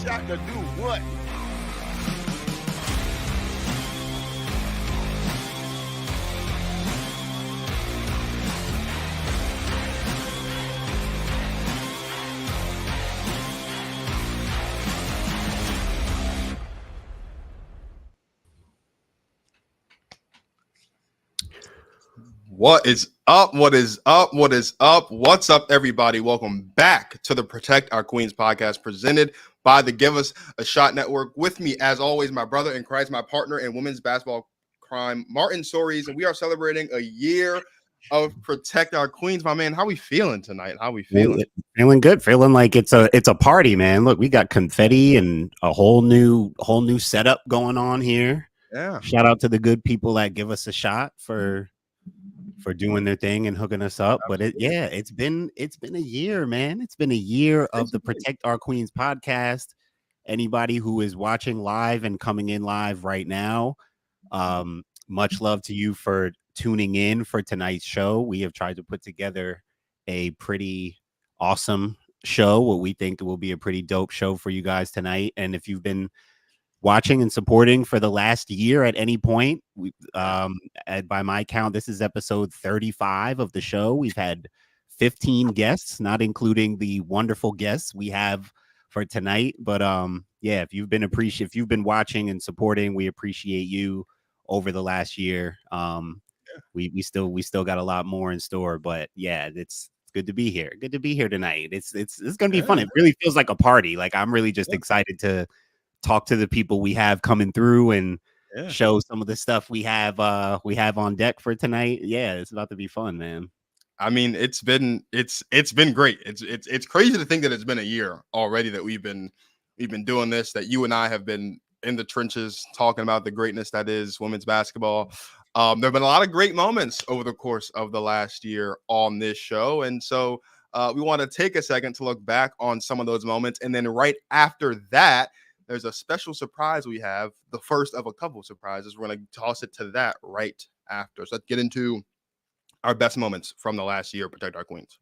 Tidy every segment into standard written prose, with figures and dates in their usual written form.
shot to do what? What is up? What is up? What is up? What's up, everybody? Welcome back to the Protect Our Queens podcast presented by the Give Us a Shot Network. With me, as always, my brother in Christ, my partner in women's basketball crime, Martin Soares, and we are celebrating a year of Protect Our Queens. My man, how we feeling tonight? How we feeling? Feeling good. Feeling like it's a party, man. Look, we got confetti and a whole new setup going on here. Yeah. Shout out to the good people at Give Us a Shot for doing their thing and hooking us up. But it's been a year, man. It's been a year of the Protect Our Queens podcast. Anybody who is watching live and coming in live right now, much love to you for tuning in for tonight's show. We have tried to put together a pretty awesome show, what we think will be a pretty dope show for you guys tonight. And if you've been watching and supporting for the last year at any point, by my count, this is episode 35 of the show. We've had 15 guests, not including the wonderful guests we have for tonight. But if you've been watching and supporting, we appreciate you over the last year. We still got a lot more in store, but yeah, it's good to be here. Good to be here tonight. It's gonna be fun. It really feels like a party. Like I'm really just excited to talk to the people we have coming through and show some of the stuff we have on deck for tonight. Yeah, it's about to be fun, man. I mean, it's been great. It's crazy to think that it's been a year already that we've been doing this, that you and I have been in the trenches talking about the greatness that is women's basketball. There have been a lot of great moments over the course of the last year on this show. And so we want to take a second to look back on some of those moments. And then right after that, there's a special surprise we have, the first of a couple surprises. We're going to toss it to that right after. So let's get into our best moments from the last year, Protect Our Queens.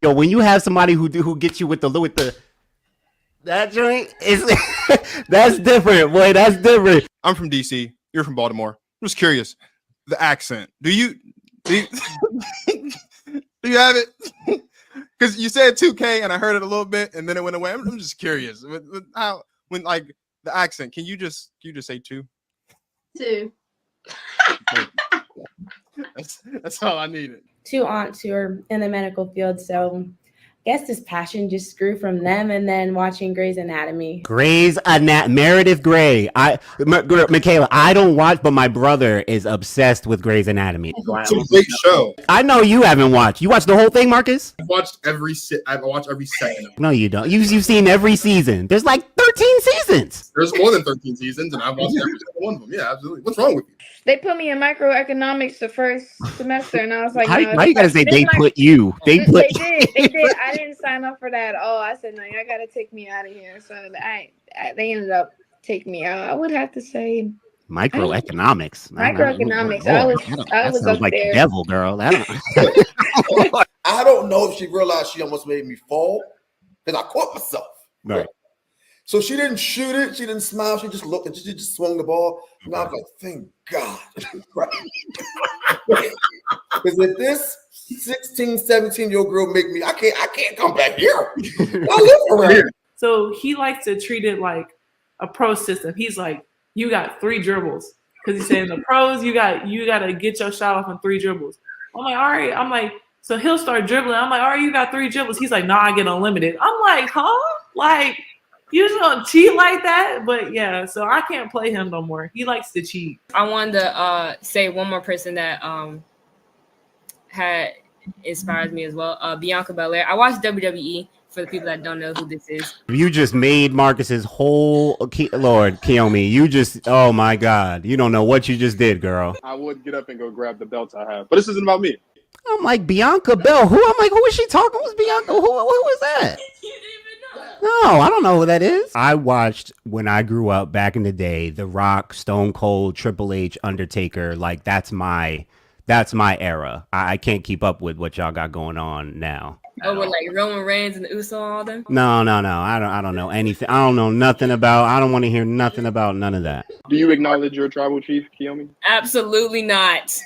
Yo, when you have somebody who gets you with that joint is that's different, boy. That's different. I'm from DC. You're from Baltimore. I'm just curious. The accent. Do you do you have it? Because you said 2K and I heard it a little bit and then it went away. I'm just curious. When like the accent, can you just say 2? 2. That's all I needed. 2 aunts who are in the medical field, so I guess this passion just grew from them and then watching Grey's Anatomy. Meredith Grey. Michaela, I don't watch, but my brother is obsessed with Grey's Anatomy. It's a great show. I know you haven't watched. You watched the whole thing, Marcus? I've watched every second. No, you don't. You've seen every season. There's like 13 seasons. There's more than 13 seasons, and I've watched every single one of them. Yeah, absolutely. What's wrong with you? They put me in microeconomics the first semester, and I was like, why you gotta say they put you? They did. I didn't sign up for that at all. I said, no, y'all gotta take me out of here. So they ended up taking me out. I would have to say microeconomics. Microeconomics. I was up like there. The devil, girl. I don't know if she realized she almost made me fall because I caught myself. Right. So she didn't shoot it. She didn't smile. She just looked and she just swung the ball. And I was like, thank God. Because if this 16, 17-year-old girl make me, I can't come back here. I live around here. So he likes to treat it like a pro system. He's like, you got 3 dribbles. Because he's saying the pros, you got to get your shot off in 3 dribbles. I'm like, all right. I'm like, so he'll start dribbling. I'm like, all right, you got 3 dribbles. He's like, nah, I get unlimited. I'm like, huh? Like, you just don't cheat like that. But yeah, so I can't play him no more. He likes to cheat. I wanted to say one more person that had inspired me as well. Bianca Belair. I watched WWE. For the people that don't know who this is, you just made Marcus's whole Lord Kiyomi. You just, oh my God, you don't know what you just did, girl. I would get up and go grab the belts I have, but this isn't about me. I'm like, Bianca Bell. Who? I'm like, who is she talking? Who's Bianca? Who is that? You didn't even know. No, I don't know who that is. I watched when I grew up back in the day, The Rock, Stone Cold, Triple H, Undertaker. Like that's my era. I can't keep up with what y'all got going on now. Oh, with like Roman Reigns and the Uso and all them. No. I don't know anything. I don't know nothing about. I don't want to hear nothing about none of that. Do you acknowledge your tribal chief, Kiyomi? Absolutely not.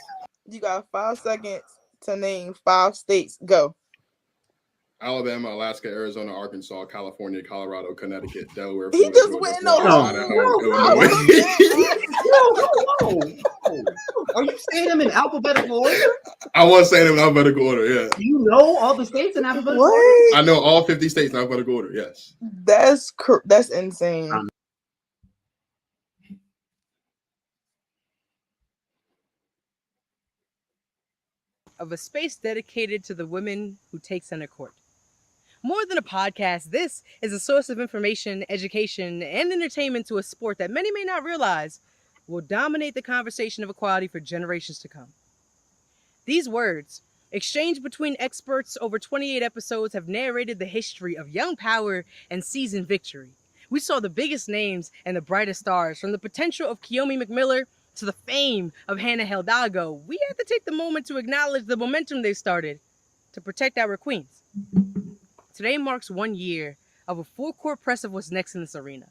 You got 5 seconds to name 5 states. Go. Alabama, Alaska, Arizona, Arkansas, California, Colorado, Connecticut, Delaware. He Florida, just Georgia, went Florida, no. Illinois. Are you saying them in alphabetical order? I was saying them in alphabetical order, yeah. You know all the states in alphabetical order? What? I know all 50 states in alphabetical order, yes. That's insane. Of a space dedicated to the women who take center court. More than a podcast, this is a source of information, education, and entertainment to a sport that many may not realize will dominate the conversation of equality for generations to come. These words, exchanged between experts over 28 episodes, have narrated the history of young power and seasoned victory. We saw the biggest names and the brightest stars, from the potential of Kiyomi McMiller to the fame of Hannah Hidalgo. We had to take the moment to acknowledge the momentum they started to protect our queens. Today marks 1 year of a full court press of what's next in this arena.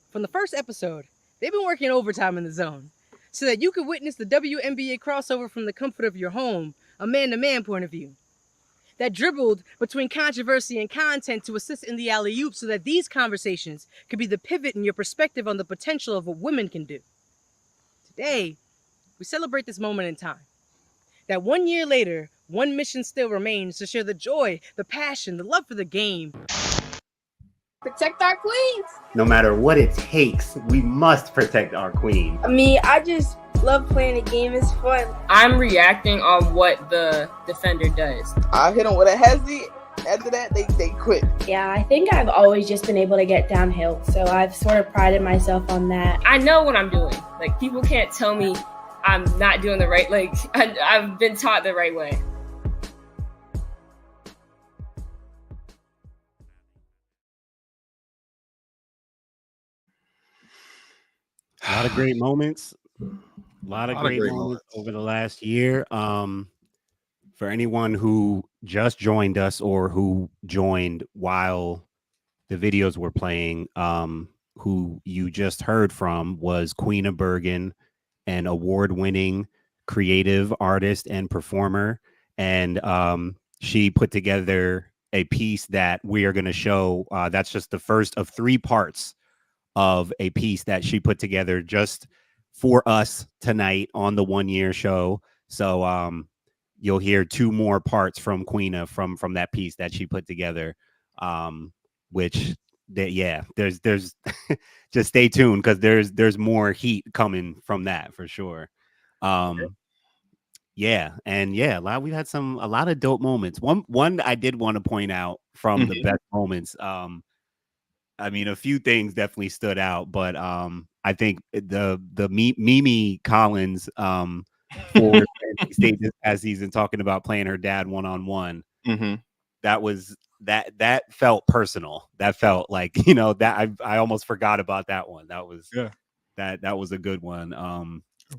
From the first episode, they've been working overtime in the zone so that you could witness the WNBA crossover from the comfort of your home, a man-to-man point of view. That dribbled between controversy and content to assist in the alley-oop so that these conversations could be the pivot in your perspective on the potential of what women can do. Today, we celebrate this moment in time. That 1 year later, one mission still remains: to share the joy, the passion, the love for the game. Protect our queens. No matter what it takes, we must protect our queen. I mean, I just love playing the game. It's fun. I'm reacting on what the defender does. I hit him with a hezzy. After that, they quit. Yeah, I think I've always just been able to get downhill, so I've sort of prided myself on that. I know what I'm doing. Like, people can't tell me I'm not doing the right. Like, I've been taught the right way. A lot of great moments. A lot of great moments over the last year. For anyone who just joined us or who joined while the videos were playing, who you just heard from was Queen of Bergen, an award-winning creative artist and performer. And she put together a piece that we are going to show. That's just the first of 3 parts of a piece that she put together just for us tonight on the 1 year show. So you'll hear 2 more parts from Queena from that piece that she put together. There's just stay tuned, because there's more heat coming from that for sure. We've had a lot of dope moments. One I did want to point out from the best moments. I mean, a few things definitely stood out, but I think the Mimi Collins for state this past season, talking about playing her dad one-on-one. That felt personal. That felt like, that I almost forgot about that one. That was that was a good one.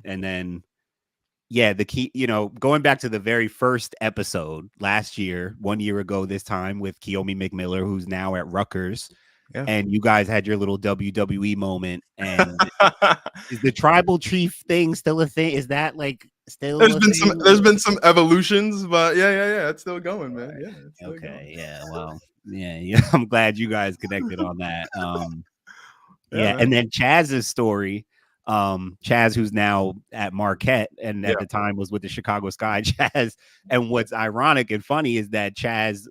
And then the key, going back to the very first episode last year, 1 year ago this time, with Kiyomi McMiller, who's now at Rutgers. Yeah. And you guys had your little WWE moment. And is the tribal chief thing still a thing? Is that like still? There's been some evolutions, but yeah, it's still going, man. Yeah. Okay. Going. Yeah. Well. Yeah. I'm glad you guys connected on that. And then Chaz's story. Chaz, who's now at Marquette and at the time was with the Chicago Sky. Chaz. And what's ironic and funny is that Chaz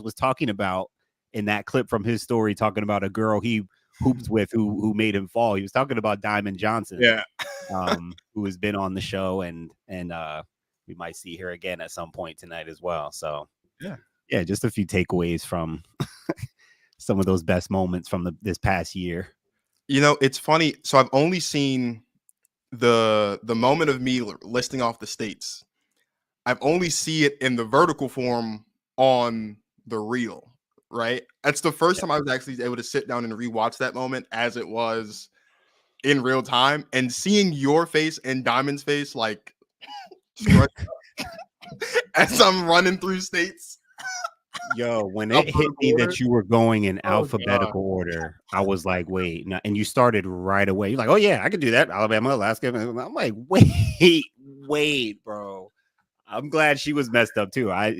was talking about in that clip from his story, talking about a girl he hoops with who made him fall. He was talking about Diamond Johnson, who has been on the show, and we might see her again at some point tonight as well. So just a few takeaways from some of those best moments from this past year. It's funny. So I've only seen the moment of me listing off the states. I've only see it in the vertical form on the reel. right? That's the first time I was actually able to sit down and rewatch that moment as it was in real time, and seeing your face and Diamond's face like as I'm running through states. Yo, when it hit me that you were going in alphabetical order, I was like, wait, no, and you started right away. You're like, oh yeah, I can do that. Alabama, Alaska. I'm like, wait, bro. I'm glad she was messed up too. That's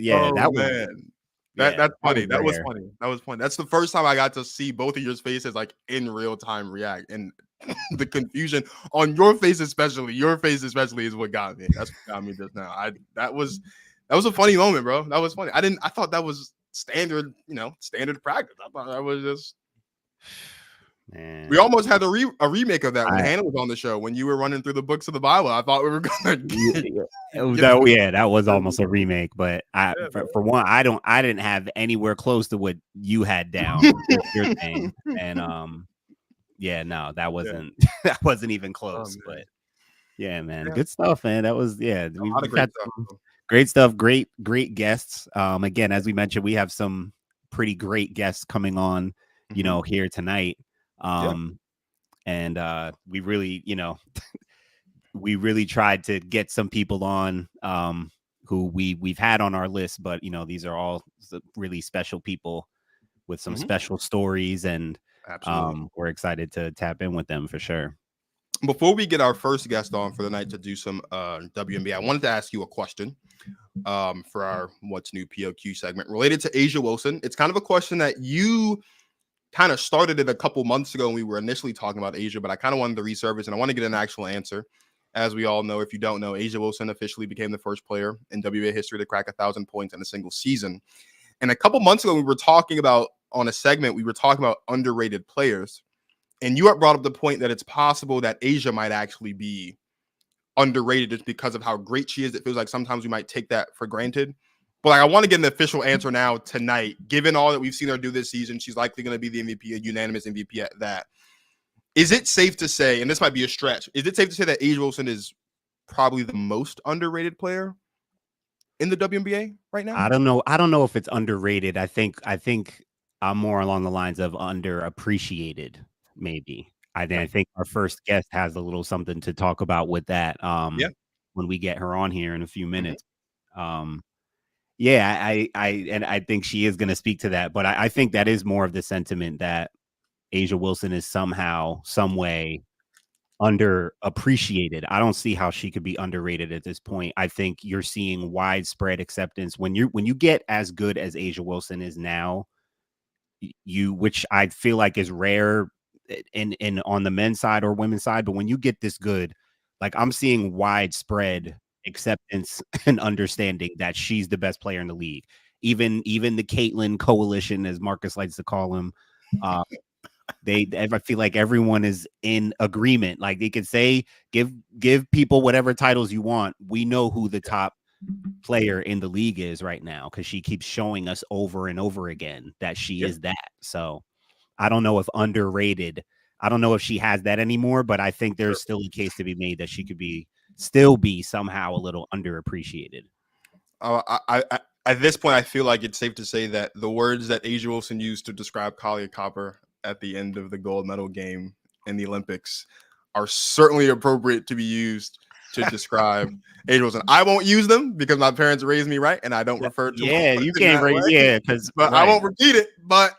funny. That was funny. That's the first time I got to see both of your faces like in real time react, and the confusion on your face, especially is what got me. That's what got me just now. That was a funny moment, bro. That was funny. I thought that was standard practice. I thought that was just. Man. We almost had a remake of that when Hannah was on the show, when you were running through the books of the Bible. I thought we were gonna that was almost a remake, but for one, I didn't have anywhere close to what you had down with your thing. And that wasn't even close. But yeah, man, good stuff, man. That was we've had great stuff, great guests. Again, as we mentioned, we have some pretty great guests coming on, here tonight. And we really, we really tried to get some people on who we've had on our list, but these are all really special people with some special stories, and we're excited to tap in with them for sure. Before we get our first guest on for the night to do some WNBA, I wanted to ask you a question for our What's New POQ segment related to A'ja Wilson. It's kind of a question that you kind of started it a couple months ago when we were initially talking about A'ja, but I kind of wanted to resurface, and I want to get an actual answer. As we all know, if you don't know, A'ja Wilson officially became the first player in WNBA history to crack 1,000 points in a single season. And a couple months ago, we were talking about underrated players. And you had brought up the point that it's possible that A'ja might actually be underrated just because of how great she is. It feels like sometimes we might take that for granted. But I want to get an official answer now tonight. Given all that we've seen her do this season, she's likely going to be the MVP, a unanimous MVP at that. Is it safe to say, and this might be a stretch, is it safe to say that A'ja Wilson is probably the most underrated player in the WNBA right now? I don't know if it's underrated. I think I'm more along the lines of underappreciated, maybe. I think our first guest has a little something to talk about with that when we get her on here in a few minutes. I think she is going to speak to that, but I think that is more of the sentiment that A'ja Wilson is somehow, some way underappreciated. I don't see how she could be underrated at this point. I think you're seeing widespread acceptance when you get as good as A'ja Wilson is now, which I feel like is rare in on the men's side or women's side, but when you get this good, like I'm seeing widespread acceptance and understanding that she's the best player in the league. Even the Caitlyn coalition, as Marcus likes to call them, I feel like everyone is in agreement. Like they could say, give people whatever titles you want. We know who the top player in the league is right now because she keeps showing us over and over again that she is that. So I don't know if underrated. I don't know if she has that anymore, but I think there's still a case to be made that she could still be somehow a little underappreciated. At this point, I feel like it's safe to say that the words that A'ja Wilson used to describe Kahleah Copper at the end of the gold medal game in the Olympics are certainly appropriate to be used to describe A'ja Wilson. I won't use them because my parents raised me right, and I don't refer to you can't raise but I won't repeat it. But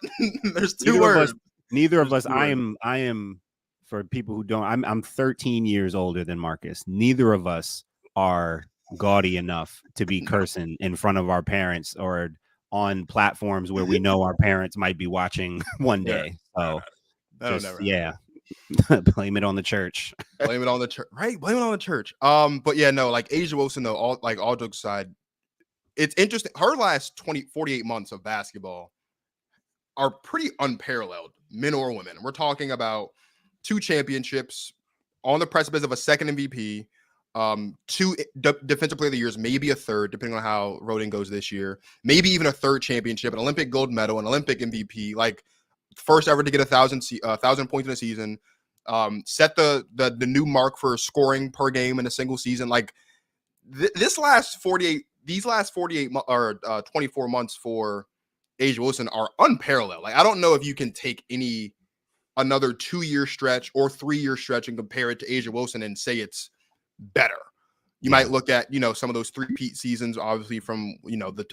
there's two words. Neither of us. I am. For people who don't, I'm 13 years older than Marcus. Neither of us are gaudy enough to be cursing in front of our parents or on platforms where we know our parents might be watching one day. So, blame it on the church. Blame it on the church, right? Blame it on the church. But yeah, no, like A'ja Wilson, though, all jokes aside, it's interesting. Her last 48 months of basketball are pretty unparalleled, men or women. We're talking about 2 championships, on the precipice of a second MVP, 2 defensive player of the years, maybe a third, depending on how Rodin goes this year, maybe even a third championship, an Olympic gold medal, an Olympic MVP, like first ever to get 1,000 points in a season, set the new mark for scoring per game in a single season. Like these last 48 or 24 months for A'ja Wilson are unparalleled. Like, I don't know if you can take another 2-year stretch or 3-year stretch and compare it to A'ja Wilson and say it's better. You might look at, some of those three-peat seasons, obviously from,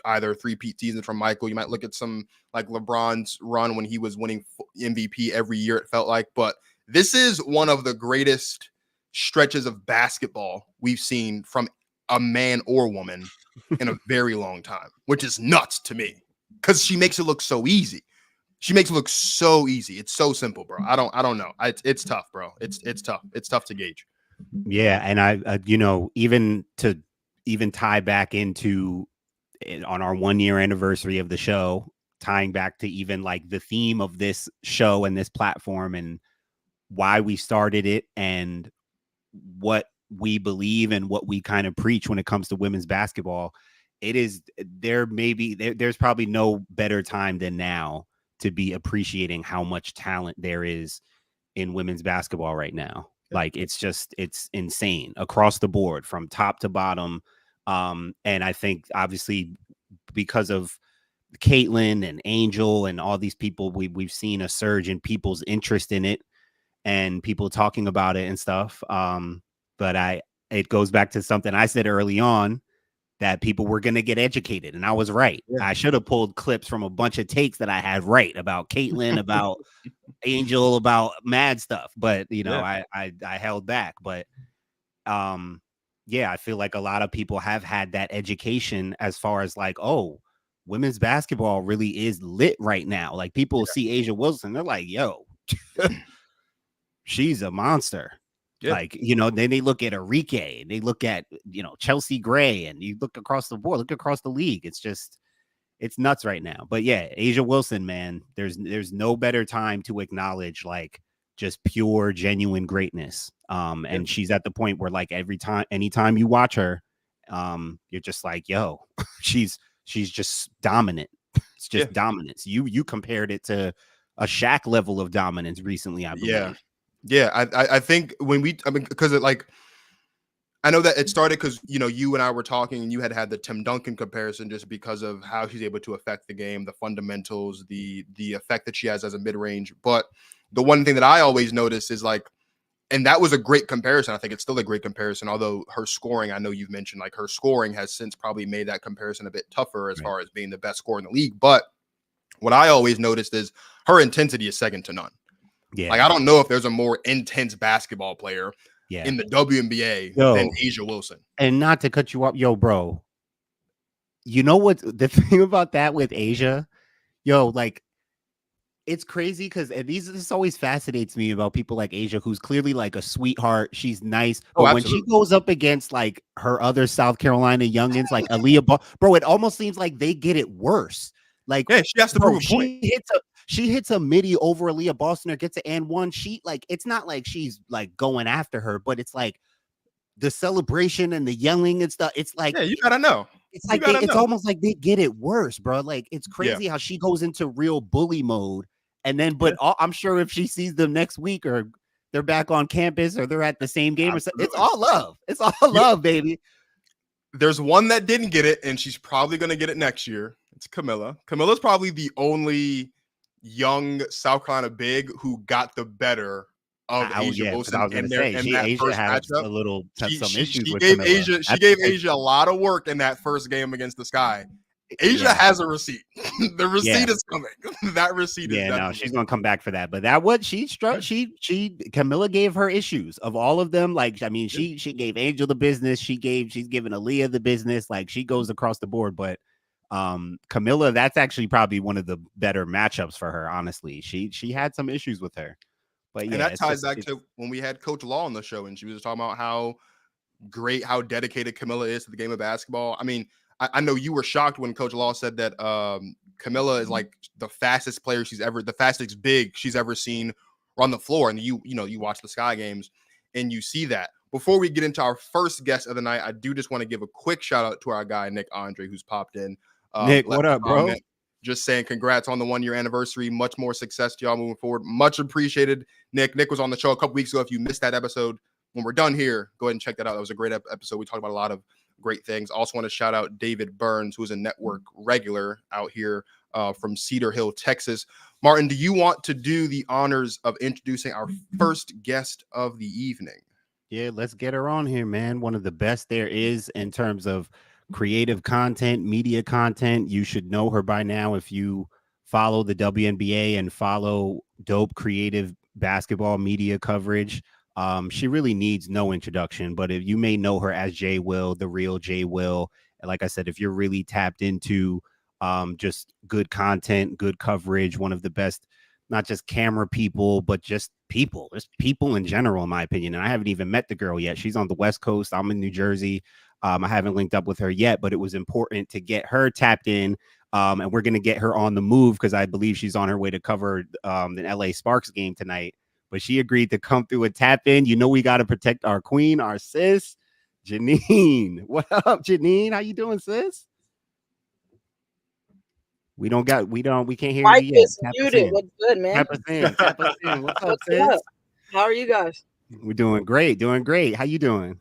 either three-peat seasons from Michael. You might look at some like LeBron's run when he was winning MVP every year, it felt like. But this is one of the greatest stretches of basketball we've seen from a man or woman in a very long time, which is nuts to me because she makes it look so easy. She makes it look so easy. It's so simple, bro. I don't know. It's tough, bro. It's tough. It's tough to gauge. Yeah, and I even tie back into on our 1-year anniversary of the show, tying back to even like the theme of this show and this platform and why we started it and what we believe and what we kind of preach when it comes to women's basketball. There's probably no better time than now to be appreciating how much talent there is in women's basketball right now. Like, it's insane across the board from top to bottom. And I think obviously because of Caitlin and Angel and all these people, we've seen a surge in people's interest in it and people talking about it and stuff. But it goes back to something I said early on, that people were going to get educated. And I was right. Yeah. I should have pulled clips from a bunch of takes that I had right about Caitlin, about Angel, about mad stuff. But, I held back. But, I feel like a lot of people have had that education as far as like, oh, women's basketball really is lit right now. Like, people see A'ja Wilson, they're like, yo, she's a monster. Yeah. Like, then they look at Arike, they look at, Chelsea Gray, and you look across the board, look across the league. It's nuts right now. But yeah, A'ja Wilson, man, there's no better time to acknowledge like just pure, genuine greatness. And she's at the point where like anytime you watch her, you're just like, yo, she's just dominant. It's just dominance. You compared it to a Shaq level of dominance recently, I believe. Yeah, I think because I know that it started because, you and I were talking and you had the Tim Duncan comparison just because of how she's able to affect the game, the fundamentals, the effect that she has as a mid-range. But the one thing that I always notice is like, and that was a great comparison. I think it's still a great comparison, although her scoring, I know you've mentioned like her scoring has since probably made that comparison a bit tougher as far as being the best scorer in the league. But what I always noticed is her intensity is second to none. Yeah. Like, I don't know if there's a more intense basketball player in the WNBA than A'ja Wilson. And not to cut you up, bro, you know what the thing about that with A'ja, like, it's crazy because this always fascinates me about people like A'ja, who's clearly like a sweetheart. She's nice. But when she goes up against like her other South Carolina youngins, like Aaliyah, bro, it almost seems like they get it worse. Like, she has to prove a point. She hits a midi over Aaliyah Boston or gets an and one. It's not like she's like going after her, but it's like the celebration and the yelling and stuff. It's like, you gotta know. It's like it's almost like they get it worse, bro. Like, it's crazy how she goes into real bully mode, and then I'm sure if she sees them next week or they're back on campus or they're at the same game or something, it's all love. It's all love, baby. There's one that didn't get it, and she's probably gonna get it next year. It's Camilla. Camilla's probably the only young South Carolina big who got the better of A'ja Wilson. I was going to say, A'ja had some issues with A'ja. She gave A'ja a lot of work in that first game against the Sky. A'ja has a receipt. The receipt is coming. That receipt is no, she's going to come back for that. But Camilla gave her issues of all of them. Like, I mean, she gave Angel the business. She's giving Aaliyah the business. Like, she goes across the board, but Camilla, that's actually probably one of the better matchups for her. Honestly, she had some issues with her, but and that ties back to when we had Coach Law on the show, and she was talking about how dedicated Camilla is to the game of basketball. I mean, I know you were shocked when Coach Law said that Camilla is like the fastest big she's ever seen on the floor, and you watch the Sky games and you see that. Before we get into our first guest of the night, I do just want to give a quick shout out to our guy Nick Andre, who's popped in. Nick, what up, bro? Just saying congrats on the 1-year anniversary. Much more success to y'all moving forward. Much appreciated. Nick was on the show a couple weeks ago. If you missed that episode, when we're done here, go ahead and check that out. That was a great episode. We talked about a lot of great things. Also want to shout out David Burns, who is a network regular out here from Cedar Hill, Texas. Martin, do you want to do the honors of introducing our first guest of the evening? Yeah, let's get her on here, man. One of the best there is in terms of creative content, media content. You should know her by now if you follow the WNBA and follow dope creative basketball media coverage. She really needs no introduction, but if you may know her as Jay Will, the real Jay Will. And like I said, if you're really tapped into just good content, good coverage, one of the best, not just camera people, but just people in general, in my opinion. And I haven't even met the girl yet. She's on the West Coast. I'm in New Jersey. I haven't linked up with her yet, but it was important to get her tapped in. And we're going to get her on the move because I believe she's on her way to cover the LA Sparks game tonight. But she agreed to come through and tap in. You know, we got to protect our queen, our sis, Janine. What up, Janine? How you doing, sis? We can't hear Mike you yet. is muted. What's good, man? Tap us in. Tap us in. What's up, What's sis? up? How are you guys? We're doing great. Doing great. How you doing?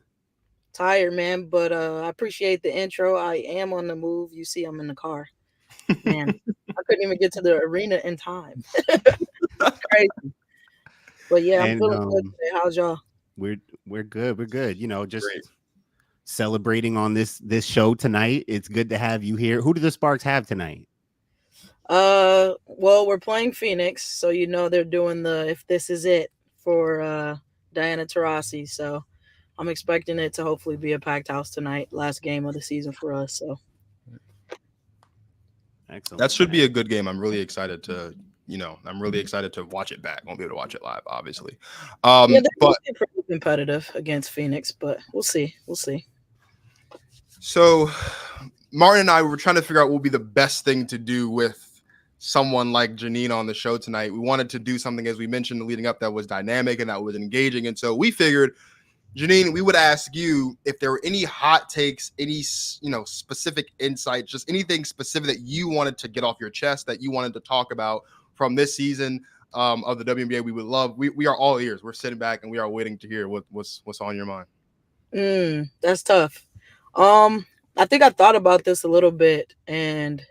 Tired, man, but I appreciate the intro. I am on the move. You see, I'm in the car. Man, I couldn't even get to the arena in time. Crazy. But yeah, I'm feeling good today. How's y'all? We're good. We're good. You know, just celebrating on this show tonight. It's good to have you here. Who do the Sparks have tonight? Well, we're playing Phoenix, so you know they're doing the If This Is It for Diana Taurasi. So I'm expecting it to hopefully be a packed house tonight. Last game of the season for us. So excellent. That should be a good game. I'm really excited to watch it back. Won't be able to watch it live, obviously. Yeah, they're pretty competitive against Phoenix, but we'll see. We'll see. So Martin and I were trying to figure out what would be the best thing to do with someone like Janine on the show tonight. We wanted to do something, as we mentioned leading up, that was dynamic and that was engaging. And so we figured, Janine, we would ask you if there were any hot takes, any specific insights, just anything specific that you wanted to get off your chest, that you wanted to talk about from this season of the WNBA. We would love. We are all ears. We're sitting back and we are waiting to hear what's on your mind. That's tough. I think I thought about this a little bit, and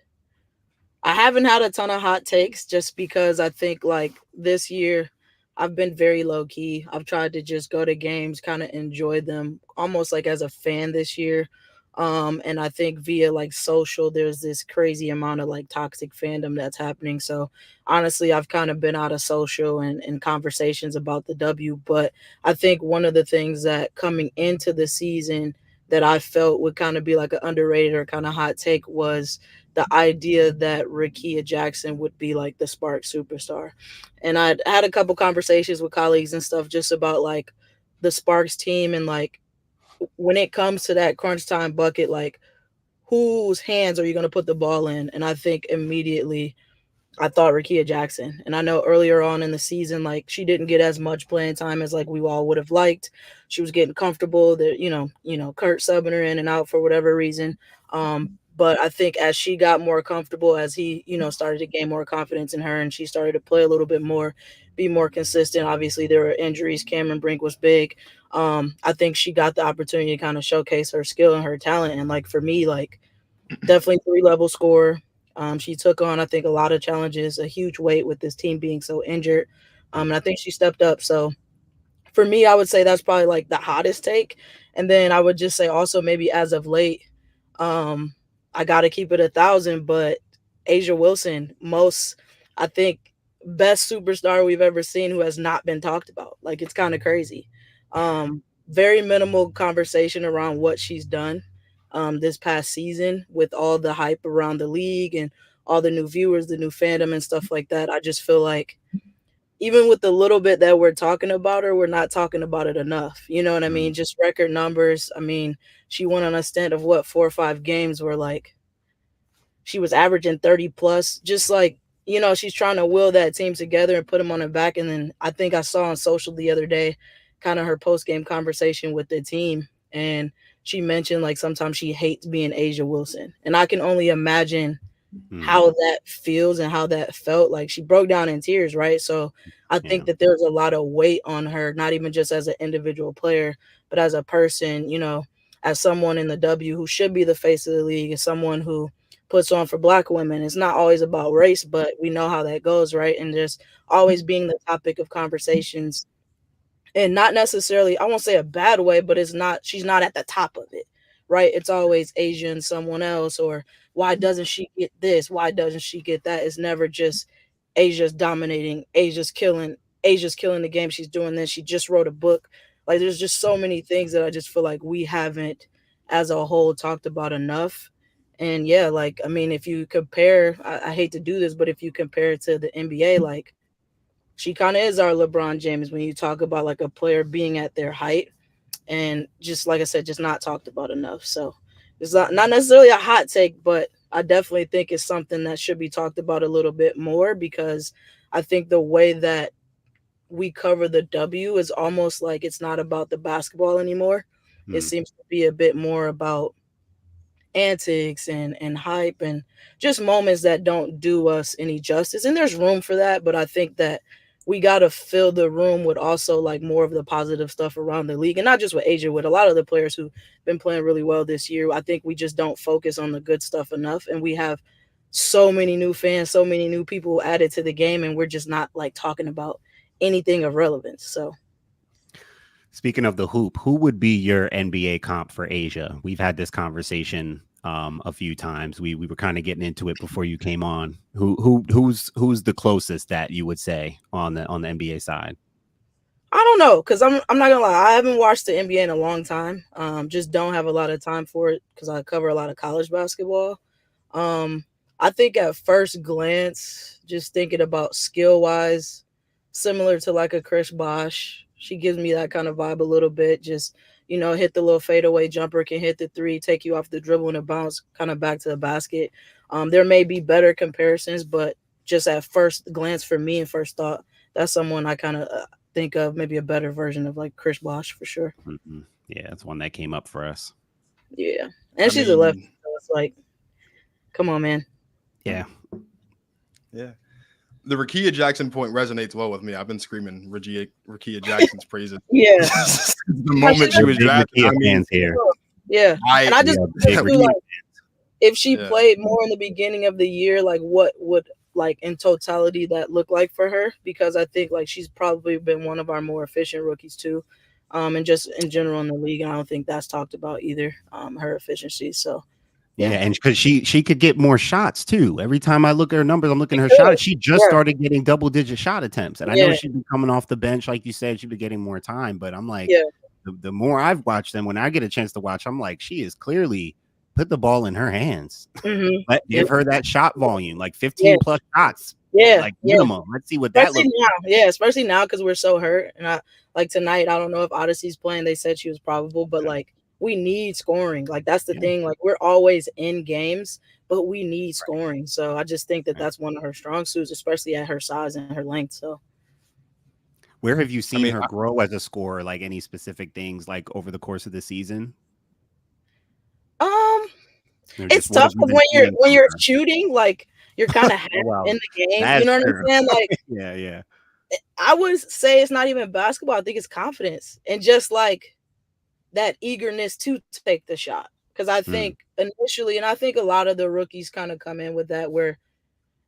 I haven't had a ton of hot takes just because I think like this year I've been very low key. I've tried to just go to games, kind of enjoy them almost like as a fan this year. And I think via like social, there's this crazy amount of like toxic fandom that's happening. So honestly, I've kind of been out of social and conversations about the W. But I think one of the things that coming into the season that I felt would kind of be like an underrated or kind of hot take was the idea that Rickea Jackson would be like the Sparks superstar. And I'd had a couple conversations with colleagues and stuff just about like the Sparks team and like when it comes to that crunch time bucket, like whose hands are you going to put the ball in? And I think immediately I thought Rickea Jackson. And I know earlier on in the season, like she didn't get as much playing time as like we all would have liked. She was getting comfortable that, you know, Kurt subbing her in and out for whatever reason. But I think as she got more comfortable, as he, started to gain more confidence in her and she started to play a little bit more, be more consistent. Obviously, there were injuries. Cameron Brink was big. I think she got the opportunity to kind of showcase her skill and her talent. And like for me, like definitely 3-level scorer. She took on, I think, a lot of challenges, a huge weight with this team being so injured. And I think she stepped up. So for me, I would say that's probably like the hottest take. And then I would just say also maybe as of late, I got to keep it 1,000, but A'ja Wilson, I think, best superstar we've ever seen who has not been talked about. Like, it's kind of crazy. Very minimal conversation around what she's done this past season with all the hype around the league and all the new viewers, the new fandom and stuff like that. I just feel like even with the little bit that we're talking about her, we're not talking about it enough. You know what I mean? Just record numbers. I mean, she went on a stint of 4 or 5 games where like she was averaging 30 plus, just like, she's trying to will that team together and put them on her back. And then I think I saw on social the other day, kind of her post-game conversation with the team. And she mentioned like sometimes she hates being A'ja Wilson. And I can only imagine how that feels and how that felt. Like she broke down in tears, right? So I think that there's a lot of weight on her, not even just as an individual player, but as a person, as someone in the W who should be the face of the league, as someone who puts on for Black women. It's not always about race, but we know how that goes, right? And just always being the topic of conversations, and not necessarily, I won't say a bad way, but she's not at the top of it, right? It's always Asia and someone else, or why doesn't she get this? Why doesn't she get that? It's never just Asia's dominating, Asia's killing the game. She's doing this. She just wrote a book. Like, there's just so many things that I just feel like we haven't as a whole talked about enough. And yeah, like, I mean, if you compare, I hate to do this, but if you compare it to the NBA, like, she kind of is our LeBron James when you talk about like a player being at their height, and just like I said, just not talked about enough. So it's not necessarily a hot take, but I definitely think it's something that should be talked about a little bit more, because I think the way that we cover the W is almost like it's not about the basketball anymore. It seems to be a bit more about antics and hype and just moments that don't do us any justice. And there's room for that, but I think that we got to fill the room with also like more of the positive stuff around the league, and not just with Asia, with a lot of the players who've been playing really well this year. I think we just don't focus on the good stuff enough, and we have so many new fans, so many new people added to the game, and we're just not like talking about anything of relevance. So speaking of the hoop, who would be your NBA comp for Asia? We've had this conversation a few times. We were kind of getting into it before you came on. Who's the closest that you would say on the NBA side? I don't know, because I'm not gonna lie, I haven't watched the NBA in a long time. Just don't have a lot of time for it because I cover a lot of college basketball. I think at first glance, just thinking about skill wise, similar to like a Chris Bosh. She gives me that kind of vibe a little bit. Just, you know, hit the little fadeaway jumper, can hit the three, take you off the dribble and a bounce kind of back to the basket. There may be better comparisons, but just at first glance for me and first thought, that's someone I kind of think of, maybe a better version of like Chris Bosh for sure. Mm-hmm. Yeah, that's one that came up for us. Yeah. And she's a lefty, so it's like, come on, man. Yeah. Yeah. The Rickea Jackson point resonates well with me. I've been screaming Rickea Jackson's praises. Yeah. The moment she was drafted. I mean, here. Yeah. And I just feel like if she played more in the beginning of the year, like what would like in totality that look like for her? Because I think like she's probably been one of our more efficient rookies too. And just in general in the league, I don't think that's talked about either, her efficiency. So yeah, and because she could get more shots too. Every time I look at her numbers, I'm looking at her shot. She just started getting double-digit shot attempts, and I know she'd be coming off the bench, like you said, she'd be getting more time. But I'm like, the more I've watched them, when I get a chance to watch, I'm like, she is clearly put the ball in her hands. Let give her that shot volume, like 15 plus shots. Like minimum. Let's see what that looks like. Yeah, especially now because we're so hurt. And I like tonight, I don't know if Odyssey's playing. They said she was probable, but like we need scoring. Like that's the thing. Like we're always in games, but we need scoring. So I just think that that's one of her strong suits, especially at her size and her length. So where have you seen her grow as a scorer? Like any specific things like over the course of the season? It's tough when you're shooting, like you're kind of in the game. You know what I'm saying? Like yeah. I would say it's not even basketball. I think it's confidence and just like that eagerness to take the shot. Because I think initially, and I think a lot of the rookies kind of come in with that, where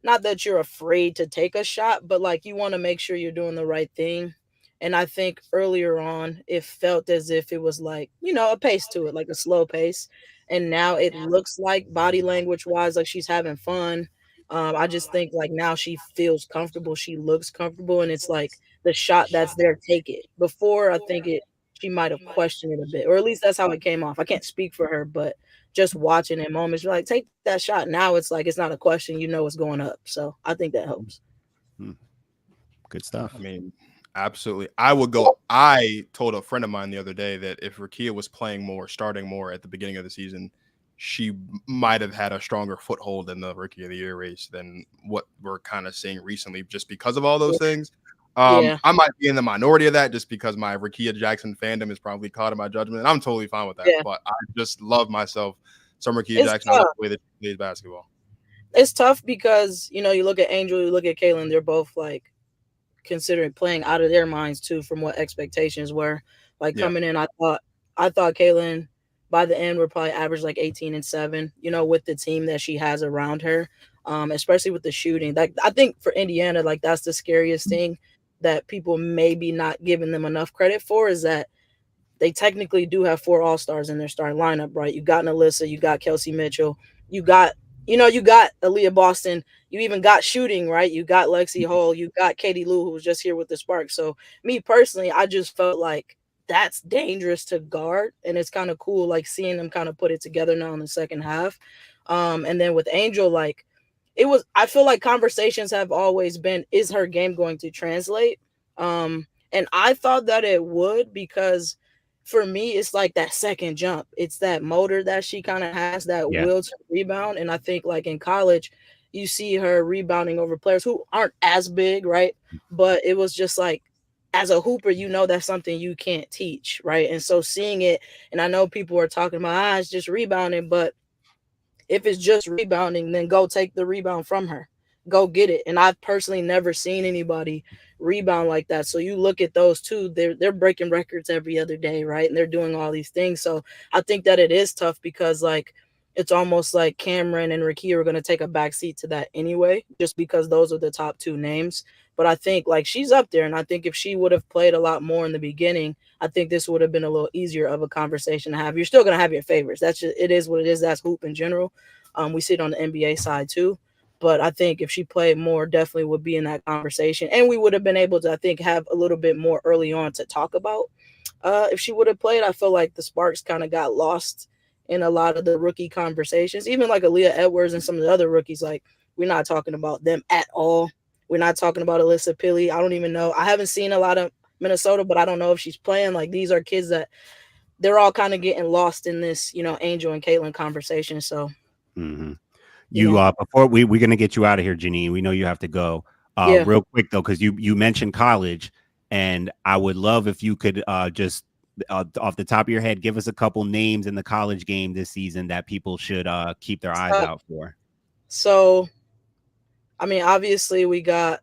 not that you're afraid to take a shot, but like you want to make sure you're doing the right thing. And I think earlier on, it felt as if it was like, you know, a pace to it, like a slow pace. And now it looks like body language wise, like she's having fun. I just think like now she feels comfortable. She looks comfortable. And it's like the shot that's there, take it. Before, I think she might have questioned it a bit, or at least that's how it came off. I can't speak for her, but just watching in moments, you're like, take that shot. Now it's like, it's not a question, you know, it's going up. So I think that helps. Good stuff. I mean, absolutely. I told a friend of mine the other day that if Rickea was playing more, starting more at the beginning of the season, she might have had a stronger foothold in the Rookie of the Year race than what we're kind of seeing recently, just because of all those things. I might be in the minority of that just because my Rickea Jackson fandom is probably caught in my judgment, and I'm totally fine with that. But I just love myself some Rickea Jackson. I love the way that she plays basketball. It's tough because, you know, you look at Angel, you look at Kaylin, they're both like considering playing out of their minds too from what expectations were. Like coming in, I thought Kaylin by the end, we'll probably average like 18 and 7, you know, with the team that she has around her, especially with the shooting. Like, I think for Indiana, like, that's the scariest thing that people maybe not giving them enough credit for, is that they technically do have 4 all-stars in their starting lineup, right? You got Alyssa, you got Kelsey Mitchell, you got Aaliyah Boston, you even got shooting, right? You got Lexi Hull, you got Katie Lou, who was just here with the Sparks. So me personally, I just felt like that's dangerous to guard, and it's kind of cool, like, seeing them kind of put it together now in the second half. And then with Angel, like, I feel like conversations have always been, is her game going to translate? And I thought that it would, because for me, it's like that second jump. It's that motor that she kind of has, that will to rebound. And I think, like, in college, you see her rebounding over players who aren't as big, right? But it was just like, as a hooper, you know that's something you can't teach, right? And so seeing it, and I know people are talking about, it's just rebounding, but if it's just rebounding, then go take the rebound from her. Go get it. And I've personally never seen anybody rebound like that. So you look at those two, they're breaking records every other day, right? And they're doing all these things. So I think that it is tough, because, like, it's almost like Cameron and Ricky are going to take a backseat to that anyway, just because those are the top 2 names. But I think, like, she's up there, and I think if she would have played a lot more in the beginning, I think this would have been a little easier of a conversation to have. You're still going to have your favorites. That's just, it is what it is. That's hoop in general. We see it on the NBA side too. But I think if she played more, definitely would be in that conversation. And we would have been able to, I think, have a little bit more early on to talk about. If she would have played, I feel like the Sparks kind of got lost in a lot of the rookie conversations. Even like Aaliyah Edwards and some of the other rookies, like, we're not talking about them at all. We're not talking about Alyssa Pilley. I don't even know. I haven't seen a lot of Minnesota, but I don't know if she's playing. Like, these are kids that they're all kind of getting lost in this, you know, Angel and Caitlin conversation. So before we're going to get you out of here, Janine, we know you have to go real quick though, because you mentioned college, and I would love if you could just off the top of your head, give us a couple names in the college game this season that people should keep their eyes out for. So, I mean, obviously we got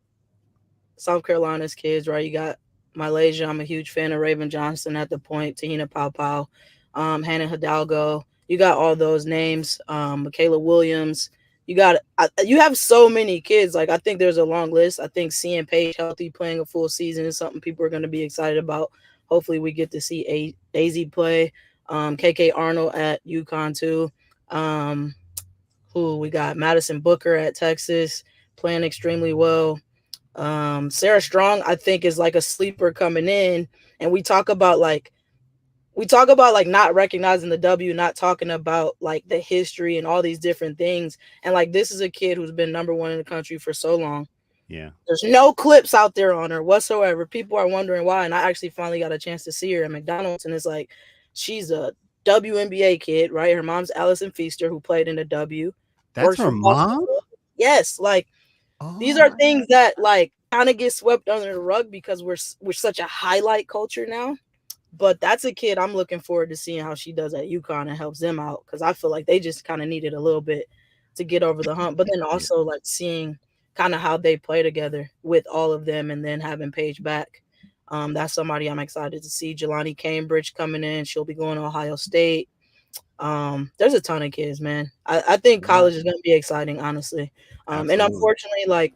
South Carolina's kids, right? You got Malaysia. I'm a huge fan of Raven Johnson at the point, Tahina Paopao, Hannah Hidalgo. You got all those names, Michaela Williams. You have so many kids. Like, I think there's a long list. I think seeing Paige healthy, playing a full season, is something people are going to be excited about. Hopefully we get to see Daisy play. KK Arnold at UConn too. Who we got? Madison Booker at Texas, playing extremely well. Sarah Strong, I think, is like a sleeper coming in. And we talk about like not recognizing the W, not talking about like the history and all these different things. And like, this is a kid who's been number 1 in the country for so long. Yeah. There's no clips out there on her whatsoever. People are wondering why. And I actually finally got a chance to see her at McDonald's. And it's like, she's a WNBA kid, right? Her mom's Allison Feaster, who played in the W. That's her mom? Yes. Like, these are things that like kind of get swept under the rug because we're such a highlight culture now. But that's a kid I'm looking forward to seeing how she does at UConn and helps them out, because I feel like they just kind of needed a little bit to get over the hump. But then also like seeing kind of how they play together with all of them, and then having Paige back. That's somebody I'm excited to see. Jelani Cambridge coming in. She'll be going to Ohio State. There's a ton of kids, man. I think college is going to be exciting, honestly. And unfortunately, like,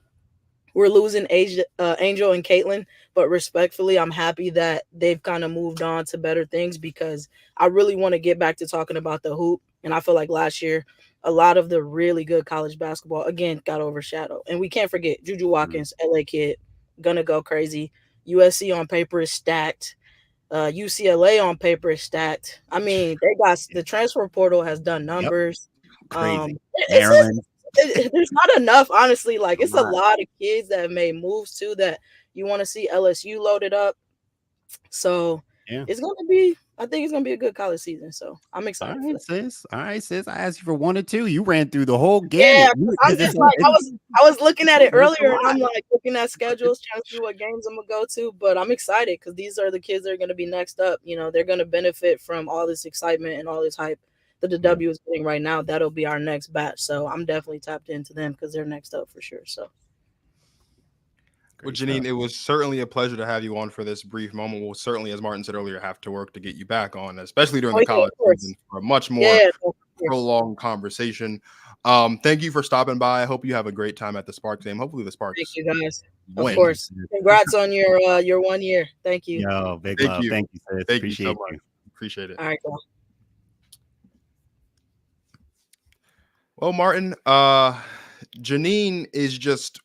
we're losing Angel and Caitlin, but respectfully, I'm happy that they've kind of moved on to better things, because I really want to get back to talking about the hoop. And I feel like last year, a lot of the really good college basketball, again, got overshadowed. And we can't forget Juju Watkins, LA kid, gonna go crazy. USC on paper is stacked. UCLA on paper is stacked. I mean, they got the transfer portal has done numbers. Crazy. There's not enough, honestly. Like, it's a lot of kids that have made moves too that you want to see LSU loaded up. So it's gonna be, I think it's gonna be a good college season. So I'm excited. All right, sis. I asked you for 1 or 2. You ran through the whole game. Yeah, I'm just like, I was looking at it earlier, and I'm like looking at schedules, trying to see what games I'm gonna go to. But I'm excited because these are the kids that are gonna be next up. You know, they're gonna benefit from all this excitement and all this hype that the W is getting right now. That'll be our next batch. So I'm definitely tapped into them because they're next up for sure. So Well, Janine, it was certainly a pleasure to have you on for this brief moment. We'll certainly, as Martin said earlier, have to work to get you back on, especially during the college season, for a much more prolonged conversation. Thank you for stopping by. I hope you have a great time at the Sparks game. Hopefully the Sparks. Thank you guys. Win. Of course. Congrats on your 1 year. Thank you. Yo, big love. Thank you, sis. Thank Appreciate you so much. Appreciate it. All right, cool. Well, Martin, Janine is just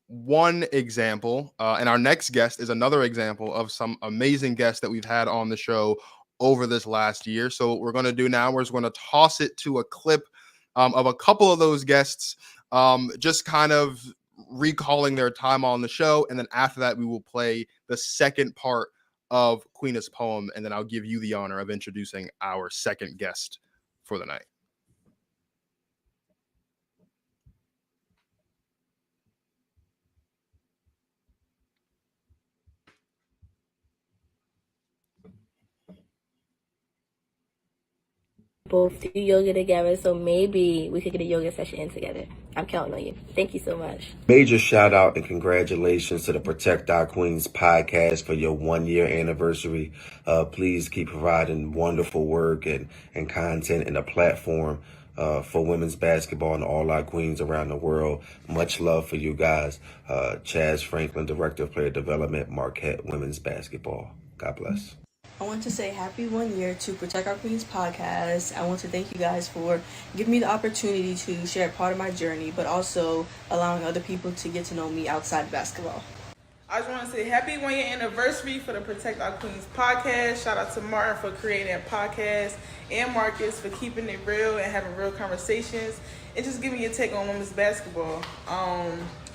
one example, and our next guest is another example of some amazing guests that we've had on the show over this last year. So what we're going to do now is we're going to toss it to a clip of a couple of those guests, just kind of recalling their time on the show, and then after that we will play the second part of Queena's poem, and then I'll give you the honor of introducing our second guest for the night. Both do yoga together, so maybe we could get a yoga session in together. I'm counting on you. Thank you so much. Major shout out and congratulations to the Protect Our Queens podcast for your 1 year anniversary. Please keep providing wonderful work and content and a platform for women's basketball and all our queens around the world. Much love for you guys. Chaz Franklin, Director of Player Development, Marquette Women's Basketball. God bless. I want to say happy 1 year to Protect Our Queens podcast. I want to thank you guys for giving me the opportunity to share part of my journey, but also allowing other people to get to know me outside basketball. I just want to say happy 1 year anniversary for the Protect Our Queens podcast. Shout out to Martin for creating that podcast and Marcus for keeping it real and having real conversations and just giving me a take on women's basketball.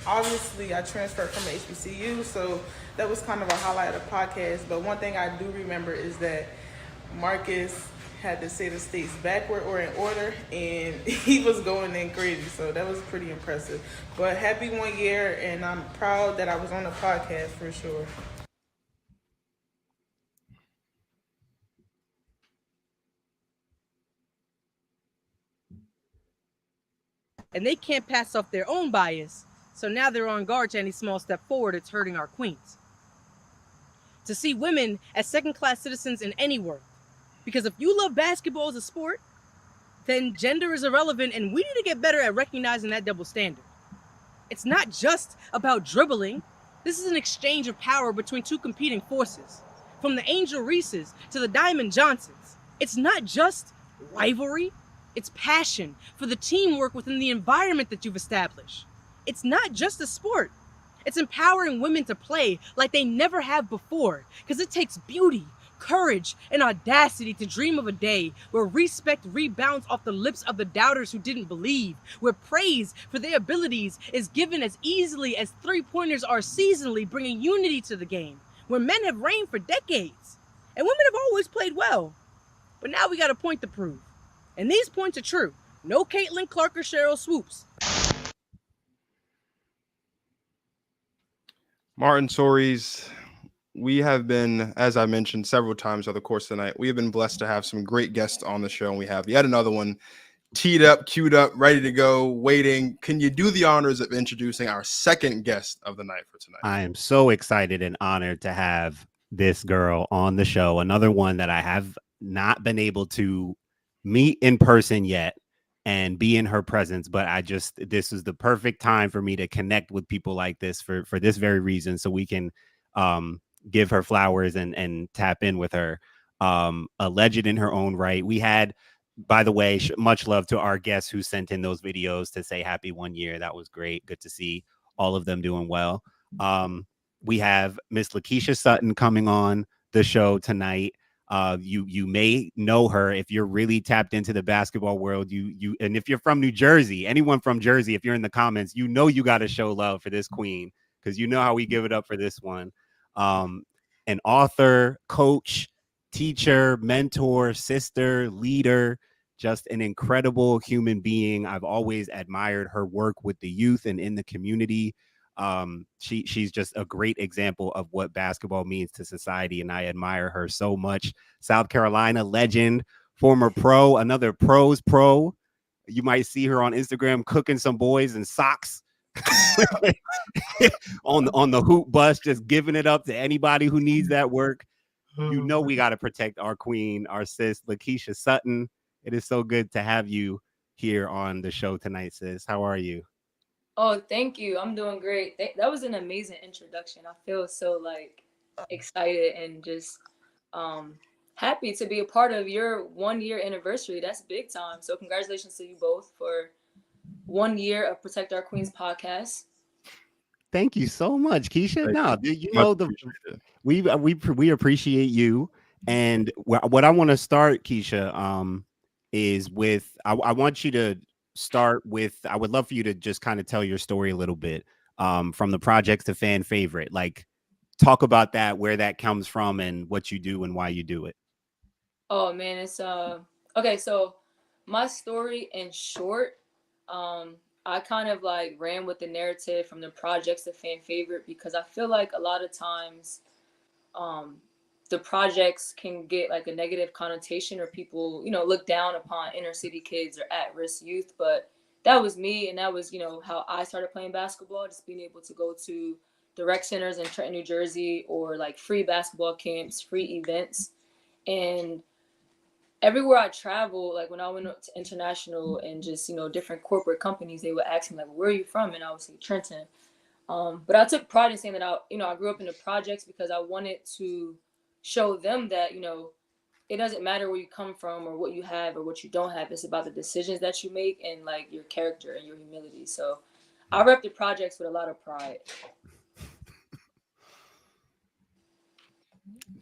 Obviously, I transferred from HBCU, so that was kind of a highlight of the podcast. But one thing I do remember is that Marcus had to say the states backward or in order, and he was going in crazy. So that was pretty impressive. But happy 1 year, and I'm proud that I was on the podcast for sure. And they can't pass off their own bias. So now they're on guard to any small step forward. It's hurting our queens. To see women as second-class citizens in any world. Because if you love basketball as a sport, then gender is irrelevant, and we need to get better at recognizing that double standard. It's not just about dribbling. This is an exchange of power between two competing forces. From the Angel Reeses to the Diamond Johnsons. It's not just rivalry. It's passion for the teamwork within the environment that you've established. It's not just a sport. It's empowering women to play like they never have before, because it takes beauty, courage, and audacity to dream of a day where respect rebounds off the lips of the doubters who didn't believe, where praise for their abilities is given as easily as three-pointers are seasonally, bringing unity to the game, where men have reigned for decades, and women have always played well. But now we got a point to prove. And these points are true. No Caitlin Clark or Cheryl Swoops. Martin Soares, we have been, as I mentioned several times over the course of the night, we have been blessed to have some great guests on the show, and we have yet another one teed up, queued up, ready to go, waiting. Can you do the honors of introducing our second guest of the night for tonight? I am so excited and honored to have this girl on the show, another one that I have not been able to meet in person yet and be in her presence, but this is the perfect time for me to connect with people like this for this very reason, so we can give her flowers and tap in with her. A legend in her own right. We had, by the way, much love to our guests who sent in those videos to say happy 1 year. That was great. Good to see all of them doing well. We have Miss Lakeisha Sutton coming on the show tonight. You may know her if you're really tapped into the basketball world. And if you're from New Jersey, anyone from Jersey, if you're in the comments, you got to show love for this queen, because you know how we give it up for this one. An author, coach, teacher, mentor, sister, leader, just an incredible human being. I've always admired her work with the youth and in the community. She's just a great example of what basketball means to society, and I admire her so much. South Carolina legend, former pro, another pro's pro. You might see her on Instagram cooking some boys in socks on the hoop bus, just giving it up to anybody who needs that work. You know we got to protect our queen, our sis, Lakeisha Sutton. It is so good to have you here on the show tonight, sis. How are you? Oh, thank you. I'm doing great. That was an amazing introduction. I feel so like excited and just happy to be a part of your 1 year anniversary. That's big time. So congratulations to you both for 1 year of Protect Our Queens podcast. Thank you so much, Keisha. No, you know we appreciate you. And what I want to start, Keisha, is with I want you to start with. I would love for you to just kind of tell your story a little bit, from the projects to fan favorite. Like, talk about that, where that comes from, and what you do and why you do it. Oh man, it's okay. So my story in short, I kind of like ran with the narrative from the projects to fan favorite because I feel like a lot of times the projects can get like a negative connotation or people, look down upon inner city kids or at-risk youth. But that was me, and that was, how I started playing basketball, just being able to go to the rec centers in Trenton, New Jersey, or like free basketball camps, free events. And everywhere I traveled, like when I went to international and just, different corporate companies, they would ask me like, where are you from? And I would say Trenton. But I took pride in saying that I grew up in the projects because I wanted to show them that, it doesn't matter where you come from or what you have or what you don't have. It's about the decisions that you make and like your character and your humility. So I rep the projects with a lot of pride.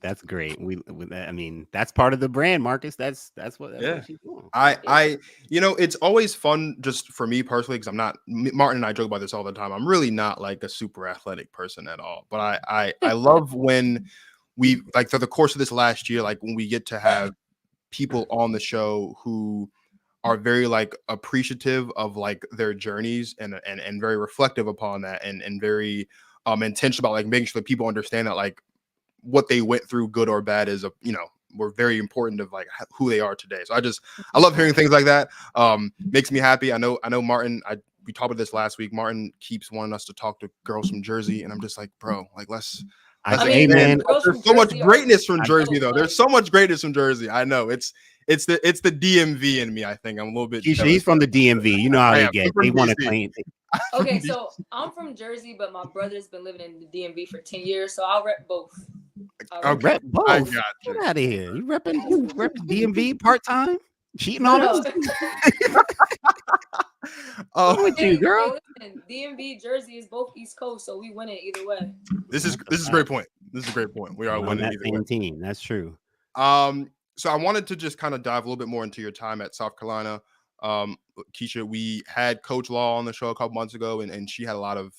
That's great. I mean, that's part of the brand, Marcus. That's what she's doing. It's always fun just for me personally, because Martin and I joke about this all the time. I'm really not like a super athletic person at all, but I love when we, like, through the course of this last year, like when we get to have people on the show who are very like appreciative of like their journeys and very reflective upon that and very intentional about like making sure that people understand that like what they went through, good or bad, is were very important of like who they are today. So I love hearing things like that. Makes me happy. I know Martin, we talked about this last week. Martin keeps wanting us to talk to girls from Jersey, and I'm just like, bro, like let's man. There's so much greatness from Jersey though. There's so much greatness from Jersey. I know it's the DMV in me. I think I'm a little bit. He's from the DMV. You know how they get. They want to claim. Okay, so I'm from Jersey, but my brother's been living in the DMV for 10 years, so I'll rep both. Rep both. I got you. Get out of here. You repping DMV part time? Cheating on us? Oh, with you, girl. Listen, DMV Jersey is both East Coast, so we win it either way. This is a great point. We are winning that either same way. team. That's true. So I wanted to just kind of dive a little bit more into your time at South Carolina. Keisha, we had Coach Law on the show a couple months ago, and she had a lot of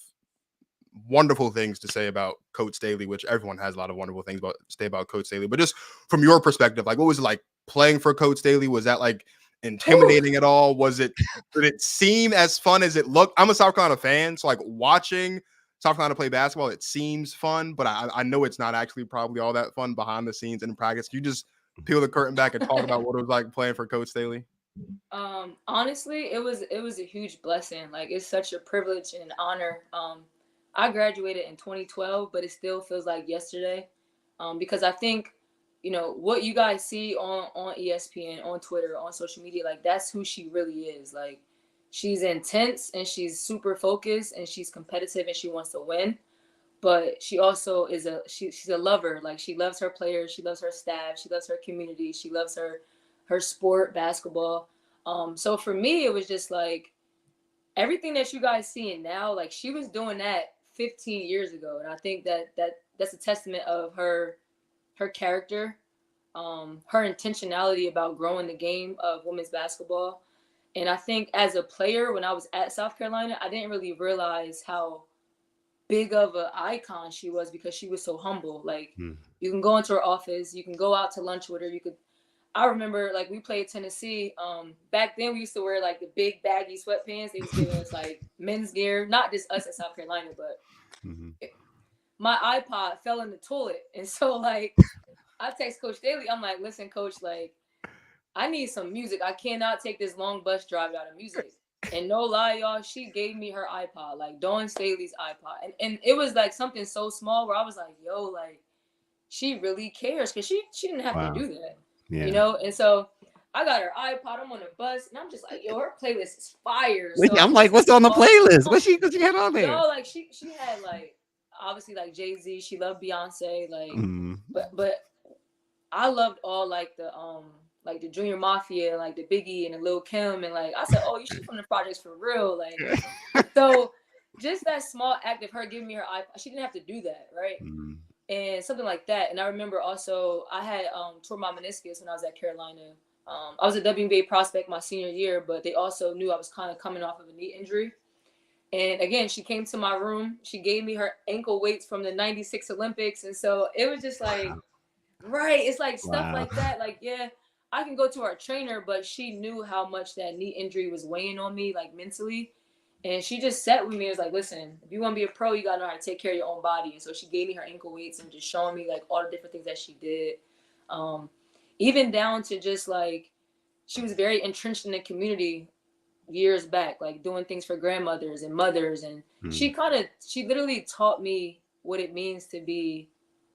wonderful things to say about Coach Staley, which everyone has a lot of wonderful things to say about Coach Staley. But just from your perspective, like, what was it like playing for Coach Staley? Was that like intimidating at all? Did it seem as fun as it looked? I'm a South Carolina fan, so like watching South Carolina play basketball, it seems fun, but I know it's not actually probably all that fun behind the scenes in practice. Can you just peel the curtain back and talk about what it was like playing for Coach Staley? Honestly, it was a huge blessing. Like, it's such a privilege and an honor. I graduated in 2012, but it still feels like yesterday, because I think, what you guys see on ESPN, on Twitter, on social media, like, that's who she really is. Like, she's intense and she's super focused and she's competitive and she wants to win. But she also is she's a lover. Like, she loves her players, she loves her staff, she loves her community, she loves her sport, basketball. So for me, it was just like everything that you guys seeing now, like, she was doing that 15 years ago. And I think that's a testament of her character, her intentionality about growing the game of women's basketball. And I think as a player, when I was at South Carolina, I didn't really realize how big of an icon she was because she was so humble. Like, you can go into her office, you can go out to lunch with her. I remember, like, we played Tennessee. Back then we used to wear like the big baggy sweatpants. They was giving us like men's gear, not just us at South Carolina, but my iPod fell in the toilet. And so, like, I text Coach Staley. I'm like, listen, Coach, like, I need some music. I cannot take this long bus drive without music. And no lie, y'all, she gave me her iPod, like Dawn Staley's iPod. And it was like something so small where I was like, yo, like, she really cares, because she didn't have Wow. to do that. Yeah. You know? And so I got her iPod, I'm on the bus, and I'm just like, yo, her playlist is fire. Wait, So I'm like, what's on the playlist? What she had on there? Yo, like she had like obviously like Jay-Z, she loved Beyonce, like but I loved all like the Junior Mafia, like the Biggie and the Lil Kim, and like I said, oh, you shoot from the projects for real, like so just that small act of her giving me her iPod, she didn't have to do that, right? And something like that. And I remember also I had tore my meniscus when I was at Carolina. I was a WNBA prospect my senior year, but they also knew I was kind of coming off of a knee injury. And again, she came to my room. She gave me her ankle weights from the 96 Olympics. And so it was just like, right. It's like stuff like that. Like, yeah, I can go to our trainer, but she knew how much that knee injury was weighing on me, like mentally. And she just sat with me and was like, listen, if you want to be a pro, you got to know how to take care of your own body. And so she gave me her ankle weights and just showing me like all the different things that she did. Even down to just like, she was very entrenched in the community years back, like doing things for grandmothers and mothers. And she literally taught me what it means to be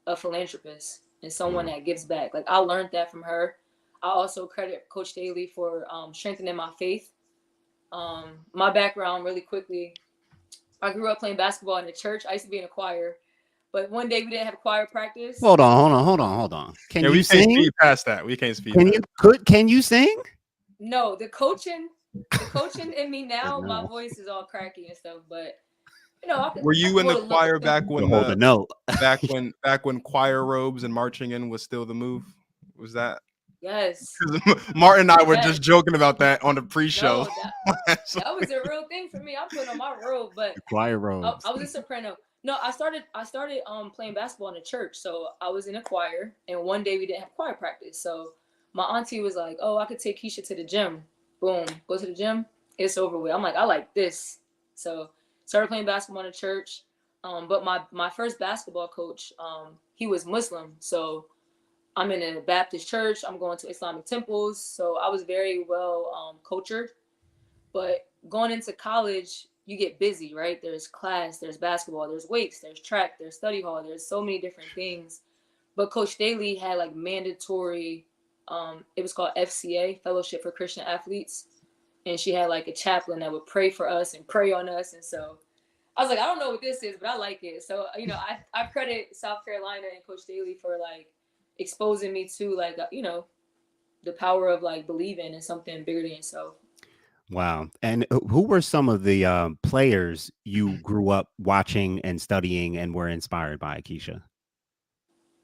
a philanthropist and someone that gives back. Like I learned that from her. I also credit Coach Staley for strengthening my faith. My background really quickly, I grew up playing basketball in the church. I used to be in a choir, but one day we didn't have choir practice. Hold on. Can you we sing? can't speed past that. We can't speed. Can you sing? No, the coaching in me now, my voice is all cracky and stuff, but you know, were you in the choir back when hold the note? back when choir robes and marching in was still the move? Was that? Yes. Martin and I were just joking about that on the pre-show. No, that was a real thing for me. I put on my robe, but choir robe. I was a soprano. No, I started playing basketball in the church. So I was in a choir, and one day we didn't have choir practice. So my auntie was like, oh, I could take Keisha to the gym. Boom, go to the gym. It's over with. I'm like, I like this. So started playing basketball in the church. But my first basketball coach, he was Muslim. So I'm in a Baptist church. I'm going to Islamic temples. So I was very well cultured. But going into college, you get busy, right? There's class, there's basketball, there's weights, there's track, there's study hall, there's so many different things. But Coach Staley had like mandatory, it was called FCA, Fellowship for Christian Athletes. And she had like a chaplain that would pray for us and pray on us. And so I was like, I don't know what this is, but I like it. So, you know, I credit South Carolina and Coach Staley for like exposing me to like, you know, the power of like believing in something bigger than yourself. Wow. And who were some of the players you grew up watching and studying and were inspired by, Keisha?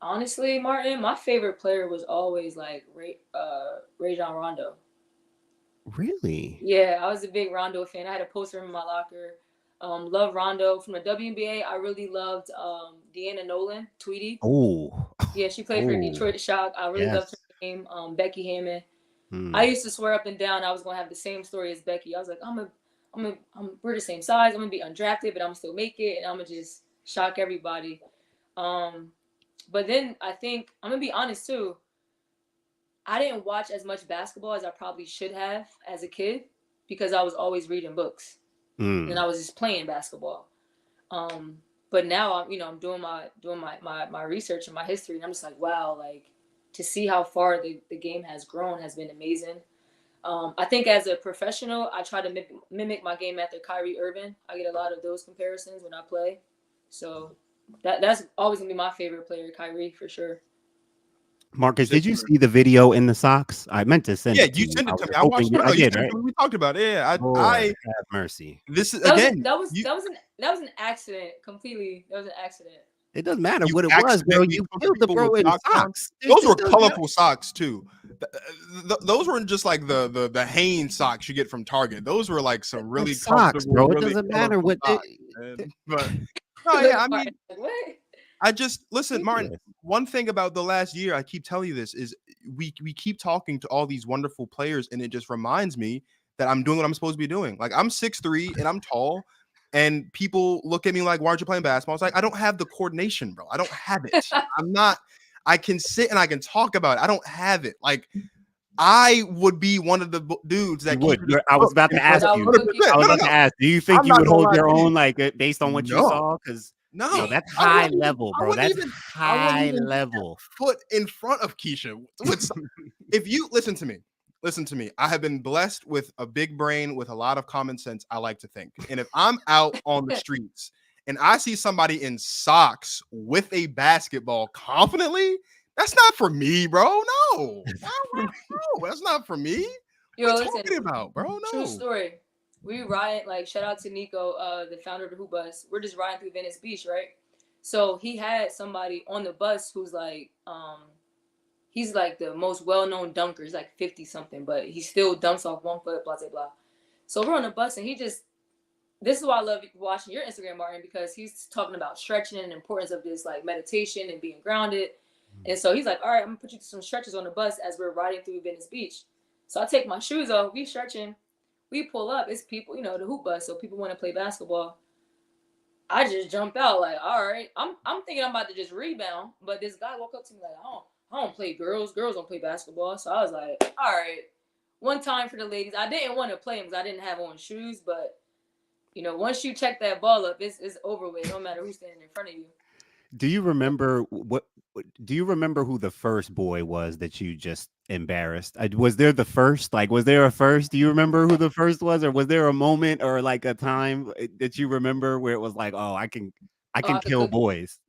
Honestly, Martin, my favorite player was always like Rajon Rondo. Really? Yeah, I was a big Rondo fan. I had a poster in my locker. Love Rondo. From the WNBA, I really loved Deanna Nolan, Tweety. Oh. Yeah, she played for Detroit Shock. I really loved her game. Becky Hammon. I used to swear up and down I was gonna have the same story as Becky. I was like, we're the same size. I'm gonna be undrafted, but I'm gonna still make it, and I'm gonna just shock everybody. But then I think I'm gonna be honest too. I didn't watch as much basketball as I probably should have as a kid because I was always reading books and I was just playing basketball. But now I'm doing my research and my history, and I'm just like, wow, like to see how far the game has grown has been amazing. I think as a professional, I try to mimic my game after Kyrie Irving. I get a lot of those comparisons when I play. So that's always gonna be my favorite player, Kyrie, for sure. Marcus, did you see the video in the socks? I meant to send it to you. Yeah, you sent it to me. I watched it. I did, right? We talked about it. Yeah, I have mercy. This is that again. Was an accident. Completely, that was an accident. It doesn't matter what it was, bro. You killed the bro in socks. Those were colorful socks too. Those weren't just like the Hanes socks you get from Target. Those were like some really socks, bro. It doesn't matter what. But no, yeah, I mean, I just listen, Martin. One thing about the last year, I keep telling you this, is we keep talking to all these wonderful players, and it just reminds me that I'm doing what I'm supposed to be doing. Like I'm 6'3" and I'm tall. And people look at me like, why aren't you playing basketball? I was like, I don't have the coordination, bro. I don't have it. I can sit and I can talk about it. I don't have it. Like, I would be one of the dudes that You would. Keisha just I was put about to in ask front of you. 100%. I was No, about no. to ask. Do you think I'm you not would gonna hold lie your to you. own based on what you No. saw? Because No, that's I high wouldn't even- level, I bro. wouldn't That's even- I high wouldn't even level. Foot in front of Keisha. If you listen to me, I have been blessed with a big brain with a lot of common sense, I like to think. And if I'm out on the streets and I see somebody in socks with a basketball confidently, that's not for me, bro. No, that's not for me. Yo, What are you listen, talking about, bro? True No. story. We riding, like, shout out to Nico, the founder of the Hoop Bus. We're just riding through Venice Beach, right? So he had somebody on the bus who's like, he's like the most well-known dunker. He's like 50 something, but he still dumps off 1 foot, blah, blah, blah. So we're on the bus and this is why I love watching your Instagram, Martin, because he's talking about stretching and the importance of this like meditation and being grounded. And so he's like, all right, I'm gonna put you through some stretches on the bus as we're riding through Venice Beach. So I take my shoes off, we stretching, we pull up, it's people, the hoop bus, so people want to play basketball. I just jump out like, all right, I'm thinking I'm about to just rebound, but this guy walked up to me like, I don't play girls don't play basketball. So I was like, all right, one time for the ladies. I didn't want to play them because I didn't have on shoes, but once you check that ball up, it's over with, no matter who's standing in front of you. Do you remember do you remember who the first boy was that you just embarrassed? Was there the first? Like, was there a first? Do you remember who the first was, or was there a moment or like a time that you remember where it was like, oh, I can kill boys?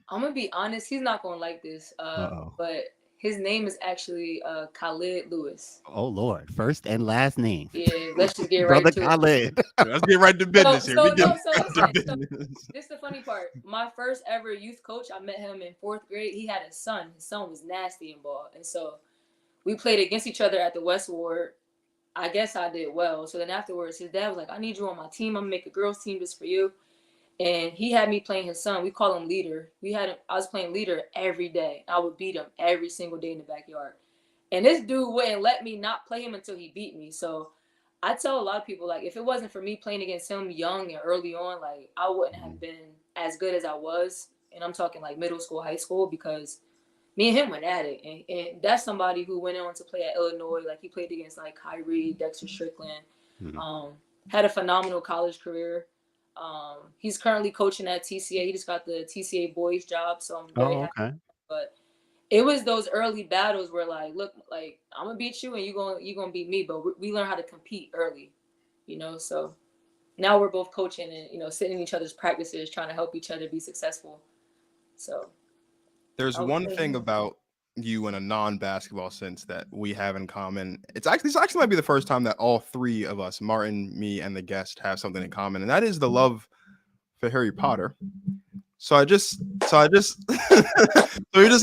I'm gonna be honest, he's not gonna like this, but his name is actually Khalid Lewis. Oh Lord, first and last name. Yeah, let's just get right to Khalid. it. Let's get right to business here. This is the funny part. My first ever youth coach, I met him in 4th grade. He had a son. His son was nasty in ball, and so we played against each other at the West Ward. I guess I did well. So then afterwards, his dad was like, "I need you on my team. I'm gonna make a girls team just for you." And he had me playing his son. We call him leader. I was playing leader every day. I would beat him every single day in the backyard. And this dude wouldn't let me not play him until he beat me. So I tell a lot of people, like, if it wasn't for me playing against him young and early on, like, I wouldn't have been as good as I was. And I'm talking like middle school, high school, because me and him went at it. And that's somebody who went on to play at Illinois. Like, he played against like Kyrie, Dexter Strickland, had a phenomenal college career. He's currently coaching at TCA. He just got the TCA boys job, so I'm very happy. But it was those early battles where, like, look, like, I'm gonna beat you and you gonna beat me, but we learn how to compete early, So now we're both coaching and sitting in each other's practices, trying to help each other be successful. So there's one thing about you in a non-basketball sense that we have in common. This actually might be the first time that all three of us, Martin, me, and the guest, have something in common, and that is the love for Harry Potter. So we just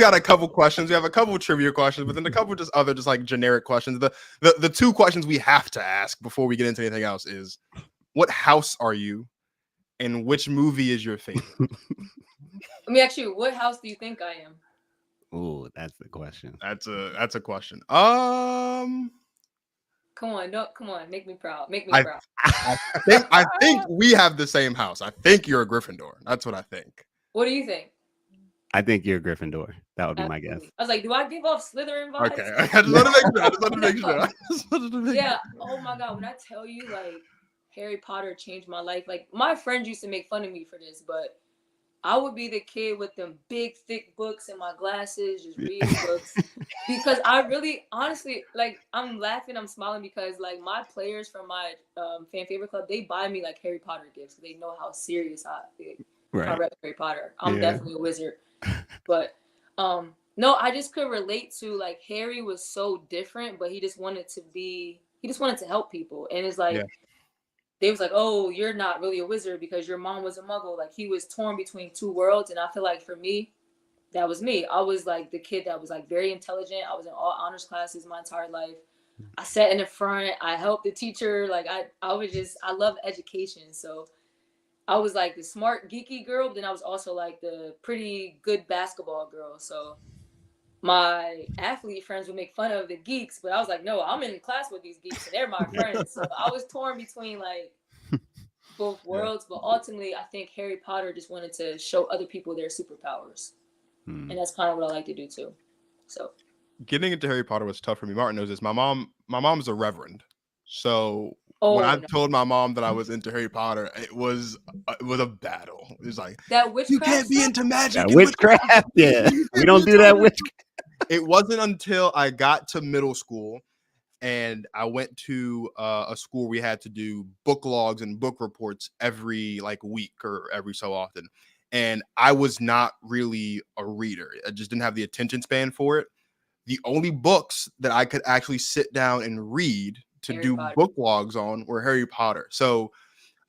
got a couple questions. We have a couple trivia questions, but then a couple just other like generic questions. The two questions we have to ask before we get into anything else is, what house are you, and which movie is your favorite? Let me ask you, what house do you think I am? Oh, that's the question. That's a question. Come on, make me proud. Proud. I think we have the same house. I think you're a Gryffindor. That's what I think. What do you think? I think you're a Gryffindor. That would be my guess. I was like, do I give off Slytherin vibes? Okay, I just want to make sure. Yeah. Oh my God, when I tell you, like, Harry Potter changed my life. Like, my friends used to make fun of me for this, but I would be the kid with them big, thick books and my glasses, just reading books. Because I really, honestly, like, I'm laughing, I'm smiling because, like, my players from my fan favorite club, they buy me, like, Harry Potter gifts. They know how serious I rep Harry Potter. I'm definitely a wizard. But, no, I just could relate to, like, Harry was so different, but he just wanted to help people. And it's like, they was like, oh, you're not really a wizard because your mom was a muggle. Like, he was torn between two worlds. And I feel like for me, that was me. I was like the kid that was like very intelligent. I was in all honors classes my entire life. I sat in the front. I helped the teacher. Like, I love education. So I was like the smart, geeky girl. But then I was also like the pretty good basketball girl. So my athlete friends would make fun of the geeks, but I was like, no, I'm in class with these geeks and they're my friends. So I was torn between like both worlds, but ultimately I think Harry Potter just wanted to show other people their superpowers. And that's kind of what I like to do too. So getting into Harry Potter was tough for me. Martin knows this. My mom's a reverend, so when I told my mom that I was into Harry Potter, it was a battle. It was like that witchcraft. You can't be into magic. That witchcraft. Yeah, we don't do that witchcraft. It wasn't until I got to middle school and I went to a school where we had to do book logs and book reports every week or every so often. And I was not really a reader. I just didn't have the attention span for it. The only books that I could actually sit down and read to do book logs on were Harry Potter. So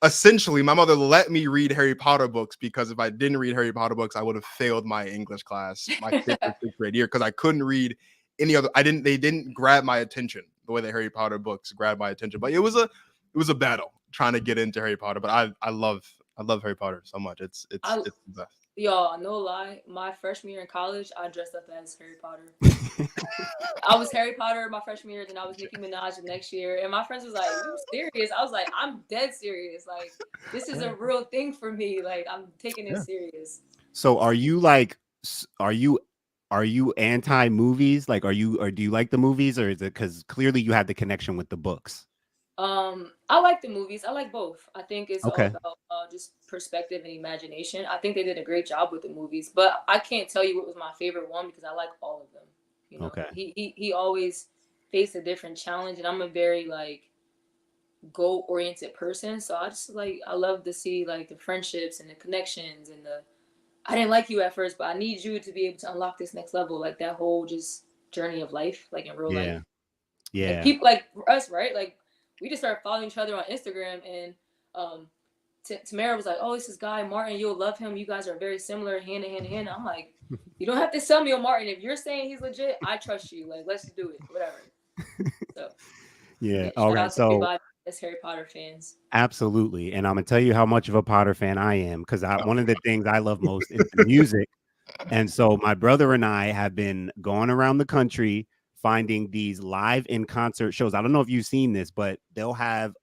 essentially, my mother let me read Harry Potter books because if I didn't read Harry Potter books, I would have failed my English class my 5th or 6th grade year because I couldn't read any other. They didn't grab my attention the way the Harry Potter books grabbed my attention. But it was a battle trying to get into Harry Potter. But I love Harry Potter so much. It's the best. Y'all, no lie. My freshman year in college, I dressed up as Harry Potter. I was Harry Potter my freshman year, then I was Nicki Minaj the next year. And my friends was like, "You serious?" I was like, "I'm dead serious. Like, this is a real thing for me. Like, I'm taking it serious." So, are you anti movies? Like, or do you like the movies, or is it because clearly you have the connection with the books? I like the movies. I like both. I think it's Okay. all about just perspective and imagination. I think they did a great job with the movies, but I can't tell you what was my favorite one because I like all of them. You know, Okay. he always faced a different challenge, and I'm a very goal oriented person. So I love to see the friendships and the connections and I didn't like you at first, but I need you to be able to unlock this next level, like that whole just journey of life, like in real life. Yeah. Like people like us, right? Like we just started following each other on Instagram, and Tamara was like, "Oh, this is Guy Martin. You'll love him. You guys are very similar, hand in hand in hand." I'm like, "You don't have to sell me on Martin. If you're saying he's legit, I trust you. Like, let's do it. Whatever." So Yeah. shout Okay. out to So everybody that's Harry Potter fans. absolutely, and I'm gonna tell you how much of a Potter fan I am because one of the things I love most is the music, and so my brother and I have been going around the country finding these live in concert shows. I don't know if you've seen this, but they'll have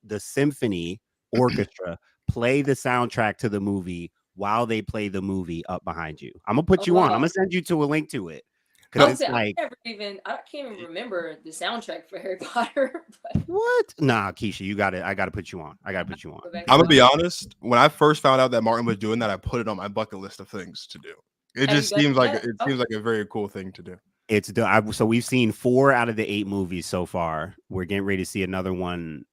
the symphony orchestra play the soundtrack to the movie while they play the movie up behind you. I'm gonna put you on. I'm gonna send you to a link to it because it's I can't even remember the soundtrack for Harry Potter. But what? Nah, Keisha, you got it. I gotta put you on. I'm gonna be honest. When I first found out that Martin was doing that, I put it on my bucket list of things to do. It just seems like a very cool thing to do. So we've seen 4 out of the 8 movies so far. We're getting ready to see another one.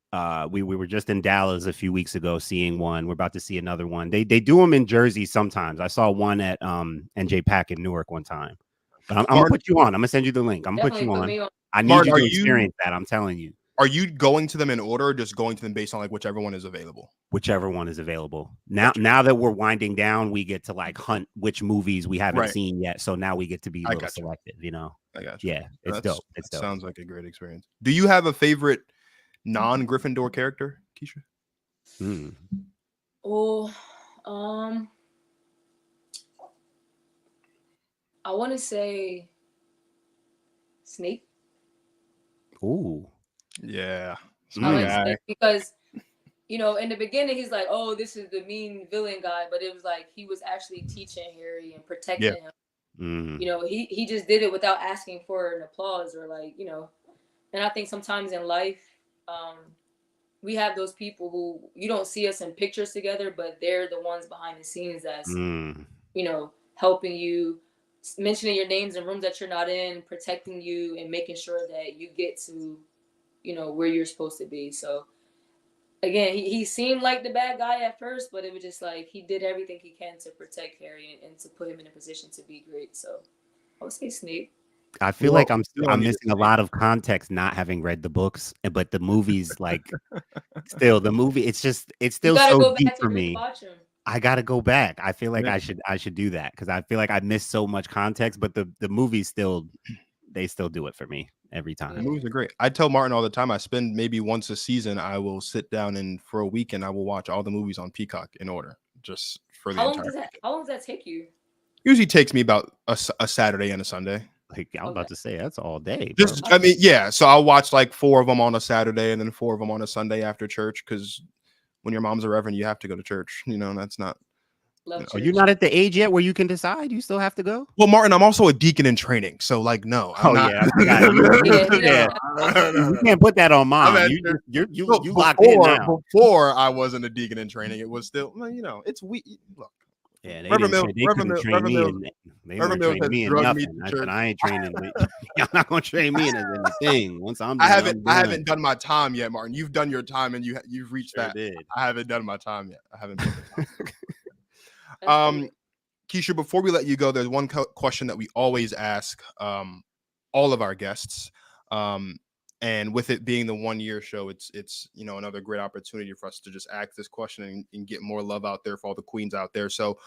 We were just in Dallas a few weeks ago seeing one. We're about to see another one. They do them in Jersey sometimes. I saw one at NJ Pack in Newark one time. But I'm gonna put you on. I'm gonna send you the link. I'm gonna put you on. I need Martin, you to experience that. I'm telling you. Are you going to them in order or just going to them based on whichever one is available? Whichever one is available. Now that we're winding down, we get to hunt which movies we haven't seen yet. So now we get to be a little selective, I got you. Yeah, it's dope. It's dope. Sounds like a great experience. Do you have a favorite non-Gryffindor character, Keisha? Oh, I want to say Snape. Ooh. Yeah. I like Snape because, in the beginning, he's like, "Oh, this is the mean villain guy," but it was like he was actually teaching Harry and protecting him. He just did it without asking for an applause or And I think sometimes in life, we have those people who you don't see us in pictures together, but they're the ones behind the scenes that's, helping you, mentioning your names in rooms that you're not in, protecting you, and making sure that you get to, where you're supposed to be. So again, he seemed like the bad guy at first, but it was just he did everything he can to protect Harry and to put him in a position to be great. So I would say Snape. I feel like I'm missing a lot of context not having read the books, but the movies still the movie. It's still so deep for me. I gotta go back. I feel like I should do that because I feel like I missed so much context, but the movies still do it for me every time. The movies are great. I tell Martin all the time, I spend maybe once a season, I will sit down and for a weekend I will watch all the movies on Peacock in order just for the How entire long does that take you? Usually takes me about a Saturday and a Sunday. I was about to say that's all day. So I'll watch 4 of them on a Saturday and then 4 of them on a Sunday after church because when your mom's a reverend, you have to go to church. That's not Love Are church. you not at the age yet where you can decide? You still have to go? Well, Martin, I'm also a deacon in training, so like, no, I'm Oh not. yeah, I forgot. You can't put that on mom. I'm You Look, locked in now. Before I wasn't a deacon in training, it was still, well, you know, it's we. Look, Yeah, they Reverend didn't. They couldn't train Reverend me Mills, in. They Reverend weren't Mills training has me in drugged me nothing. to I church. said I ain't training. Y'all not gonna train me in anything. Once I'm I done, haven't done my time yet, Martin. You've done your time and you've reached Sure that. did. I haven't done my time yet. I haven't put the time. Keisha, before we let you go, there's one question that we always ask all of our guests. And with it being the 1 year show, it's you know, another great opportunity for us to just ask this question and get more love out there for all the queens out there. So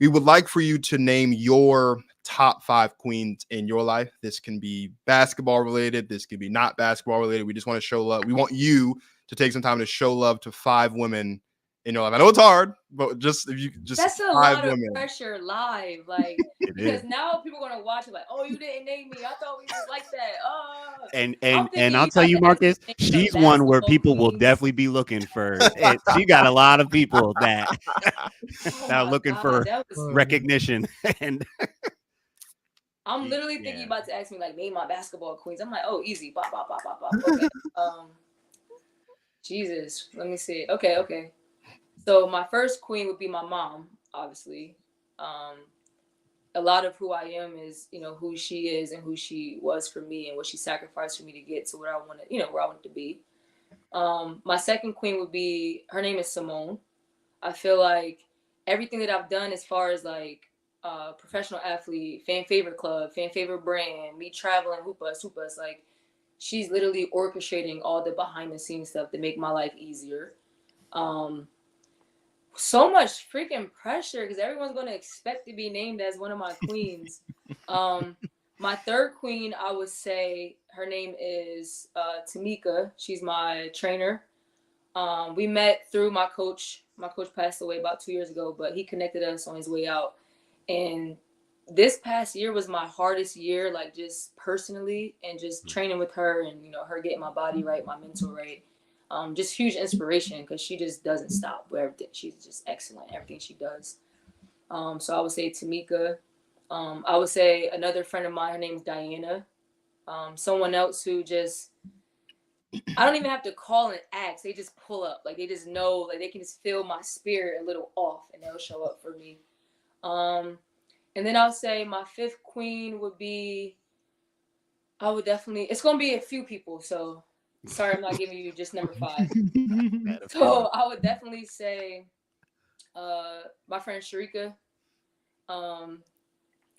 we would like for you to name your top 5 queens in your life. This can be basketball related. This can be not basketball related. We just want to show love. We want you to take some time to show love to 5 women in your life. I know it's hard, but just if you just That's a 5 lot of women. pressure live, like because is. now people are gonna watch it like, oh, you didn't name me. I thought we was like that. And I'm thinking I'll you tell about you, to ask me Marcus, to name some she's one where basketball people will queens. definitely be looking for it. She got a lot of people that Oh that are my looking God, for that was. recognition. And I'm literally thinking you about to ask me like name my basketball queens. I'm like, oh, easy, bop, bop, bop, bop, bop. Okay. Jesus, let me see. Okay. So my first queen would be my mom, obviously. A lot of who I am is, you know, who she is and who she was for me and what she sacrificed for me to get to where I wanted, you know, where I wanted to be. My second queen would be, her name is Simone. I feel like everything that I've done as far as like professional athlete, fan favorite club, fan favorite brand, me traveling, hoop us, like she's literally orchestrating all the behind the scenes stuff to make my life easier. So much freaking pressure because everyone's going to expect to be named as one of my queens. My third queen, I would say her name is Tamika. She's my trainer. We met through my coach. My coach passed away about 2 years ago, but he connected us on his way out. And this past year was my hardest year, like just personally and just training with her and, you know, her getting my body right, my mental right. Just huge inspiration because she just doesn't stop with everything. She's just excellent at everything she does. So I would say Tamika. I would say another friend of mine, her name is Diana. Someone else who just, I don't even have to call and ask. They just pull up. Like they just know, like they can just feel my spirit a little off and they'll show up for me. And then I'll say my fifth queen would be, I would definitely, it's going to be a few people. So sorry, I'm not giving you just number 5. So I would definitely say my friend Sharika,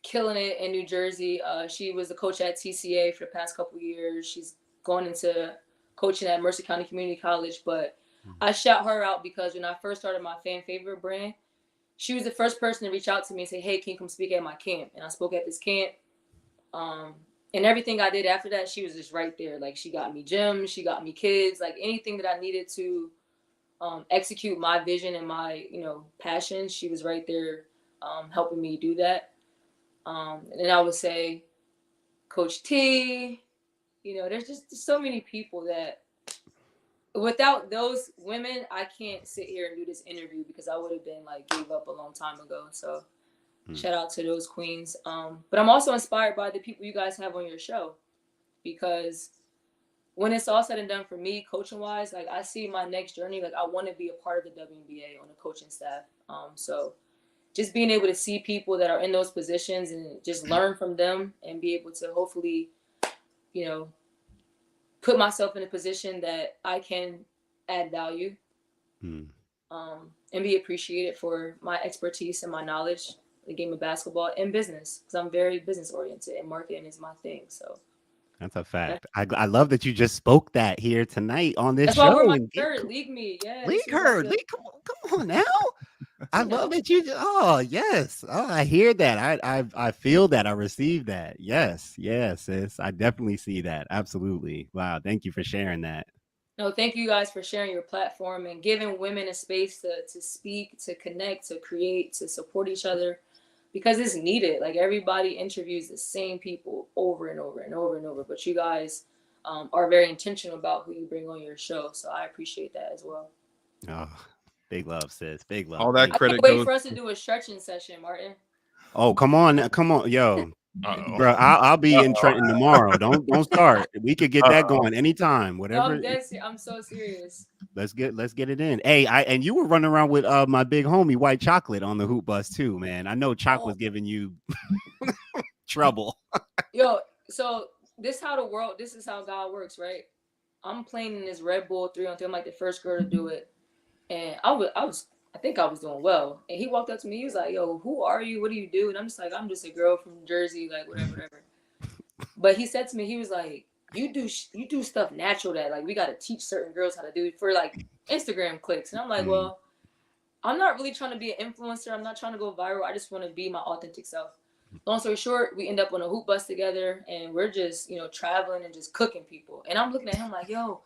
killing it in New Jersey. She was the coach at TCA for the past couple years. She's going into coaching at Mercer County Community College. But I shout her out because when I first started my fan favorite brand, she was the first person to reach out to me and say, hey, can you come speak at my camp? And I spoke at this camp. And everything I did after that, she was just right there. Like she got me gyms, she got me kids, like anything that I needed to execute my vision and my, you know, passion. She was right there helping me do that. And then I would say Coach T, you know, there's just so many people that without those women, I can't sit here and do this interview because I would have been like gave up a long time ago. So shout out to those queens. But I'm also inspired by the people you guys have on your show because when it's all said and done for me, coaching wise, like I see my next journey. Like I want to be a part of the WNBA on the coaching staff. So just being able to see people that are in those positions and just learn from them and be able to hopefully, you know, put myself in a position that I can add value and be appreciated for my expertise and my knowledge, the game of basketball and business, because I'm very business oriented and marketing is my thing. So that's a fact. I love that you just spoke that here tonight on this that's show. Why we're my third. League me. Yeah. League her. Come on now. I love that you. Oh yes. Oh, I hear that. I feel that. I receive that. Yes, sis. I definitely see that. Absolutely. Wow. Thank you for sharing that. No, thank you guys for sharing your platform and giving women a space to speak, to connect, to create, to support each other, because it's needed. Like everybody interviews the same people over and over and over and over, but you guys are very intentional about who you bring on your show. So I appreciate that as well. Oh, Big love, sis. Big love. All that I can't credit wait goes. for us to do a stretching session, Martin. Oh, come on, yo, Uh-oh. bro. I'll be in Trenton tomorrow. Don't start. We could get that going anytime. No, Whatever. I'm so serious. Let's get it in. Hey, and you were running around with my big homie White Chocolate on the hoop bus too, man. I know Choc was giving you trouble. Yo, so this is how God works, right? I'm playing in this Red Bull 3-on-3. I'm like the first girl to do it, and I think I was doing well. And he walked up to me. He was like, "Yo, who are you? What do you do?" And I'm just like, "I'm just a girl from Jersey, like whatever." But he said to me, he was like, "You do stuff natural that like we got to teach certain girls how to do for like Instagram clicks." And I'm like, "Well, I'm not really trying to be an influencer. I'm not trying to go viral. I just want to be my authentic self." Long story short, we end up on a hoop bus together, and we're just traveling and just cooking people. And I'm looking at him like, "Yo,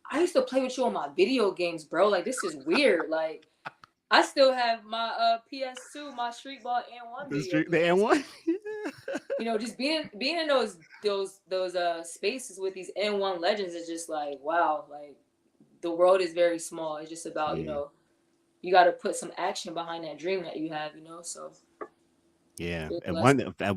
I used to play with you on my video games, bro. Like this is weird. Like." I still have my PS2, my Street Ball N1 video. The N1? Just being in those spaces with these N1 legends is just like, wow, like the world is very small. It's just about, you got to put some action behind that dream that you have, so. Yeah, and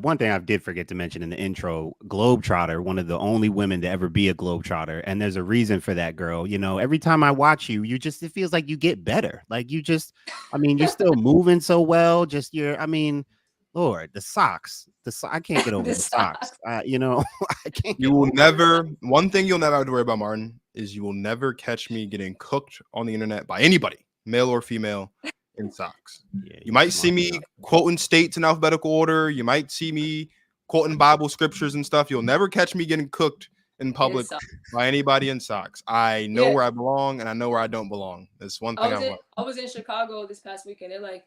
one thing I did forget to mention in the intro, Globetrotter, one of the only women to ever be a Globetrotter, and there's a reason for that, girl. Every time I watch you, it feels like you get better. Like you're still moving so well. Lord, the socks. I can't get over the socks. I can't. You will never. One thing you'll never have to worry about, Martin, is you will never catch me getting cooked on the internet by anybody, male or female. In socks. Yeah, you might see me quoting states in alphabetical order. You might see me quoting Bible scriptures and stuff. You'll never catch me getting cooked in public by anybody in socks. I know where I belong and I know where I don't belong. That's one thing I was in Chicago this past weekend. They're like,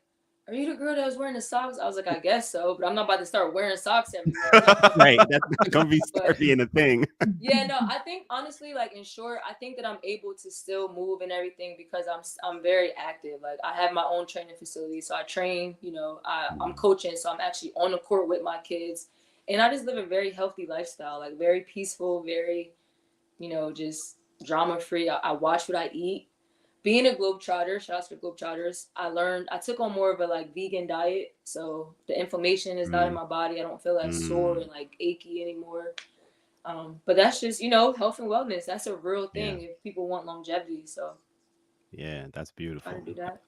"Are you the girl that was wearing the socks?" I was like, "I guess so, but I'm not about to start wearing socks everywhere." Right, that's not gonna be being a thing. Yeah, no, I think honestly, like in short, I think that I'm able to still move and everything because I'm very active. Like I have my own training facility, so I train. I'm coaching, so I'm actually on the court with my kids, and I just live a very healthy lifestyle, like very peaceful, very, just drama free. I watch what I eat. Being a Globetrotter, shout out to the Globetrotters, I took on more of a like vegan diet. So the inflammation is not in my body. I don't feel like sore and like achy anymore. But that's just, health and wellness. That's a real thing if people want longevity. So yeah, that's beautiful. Trying to do that.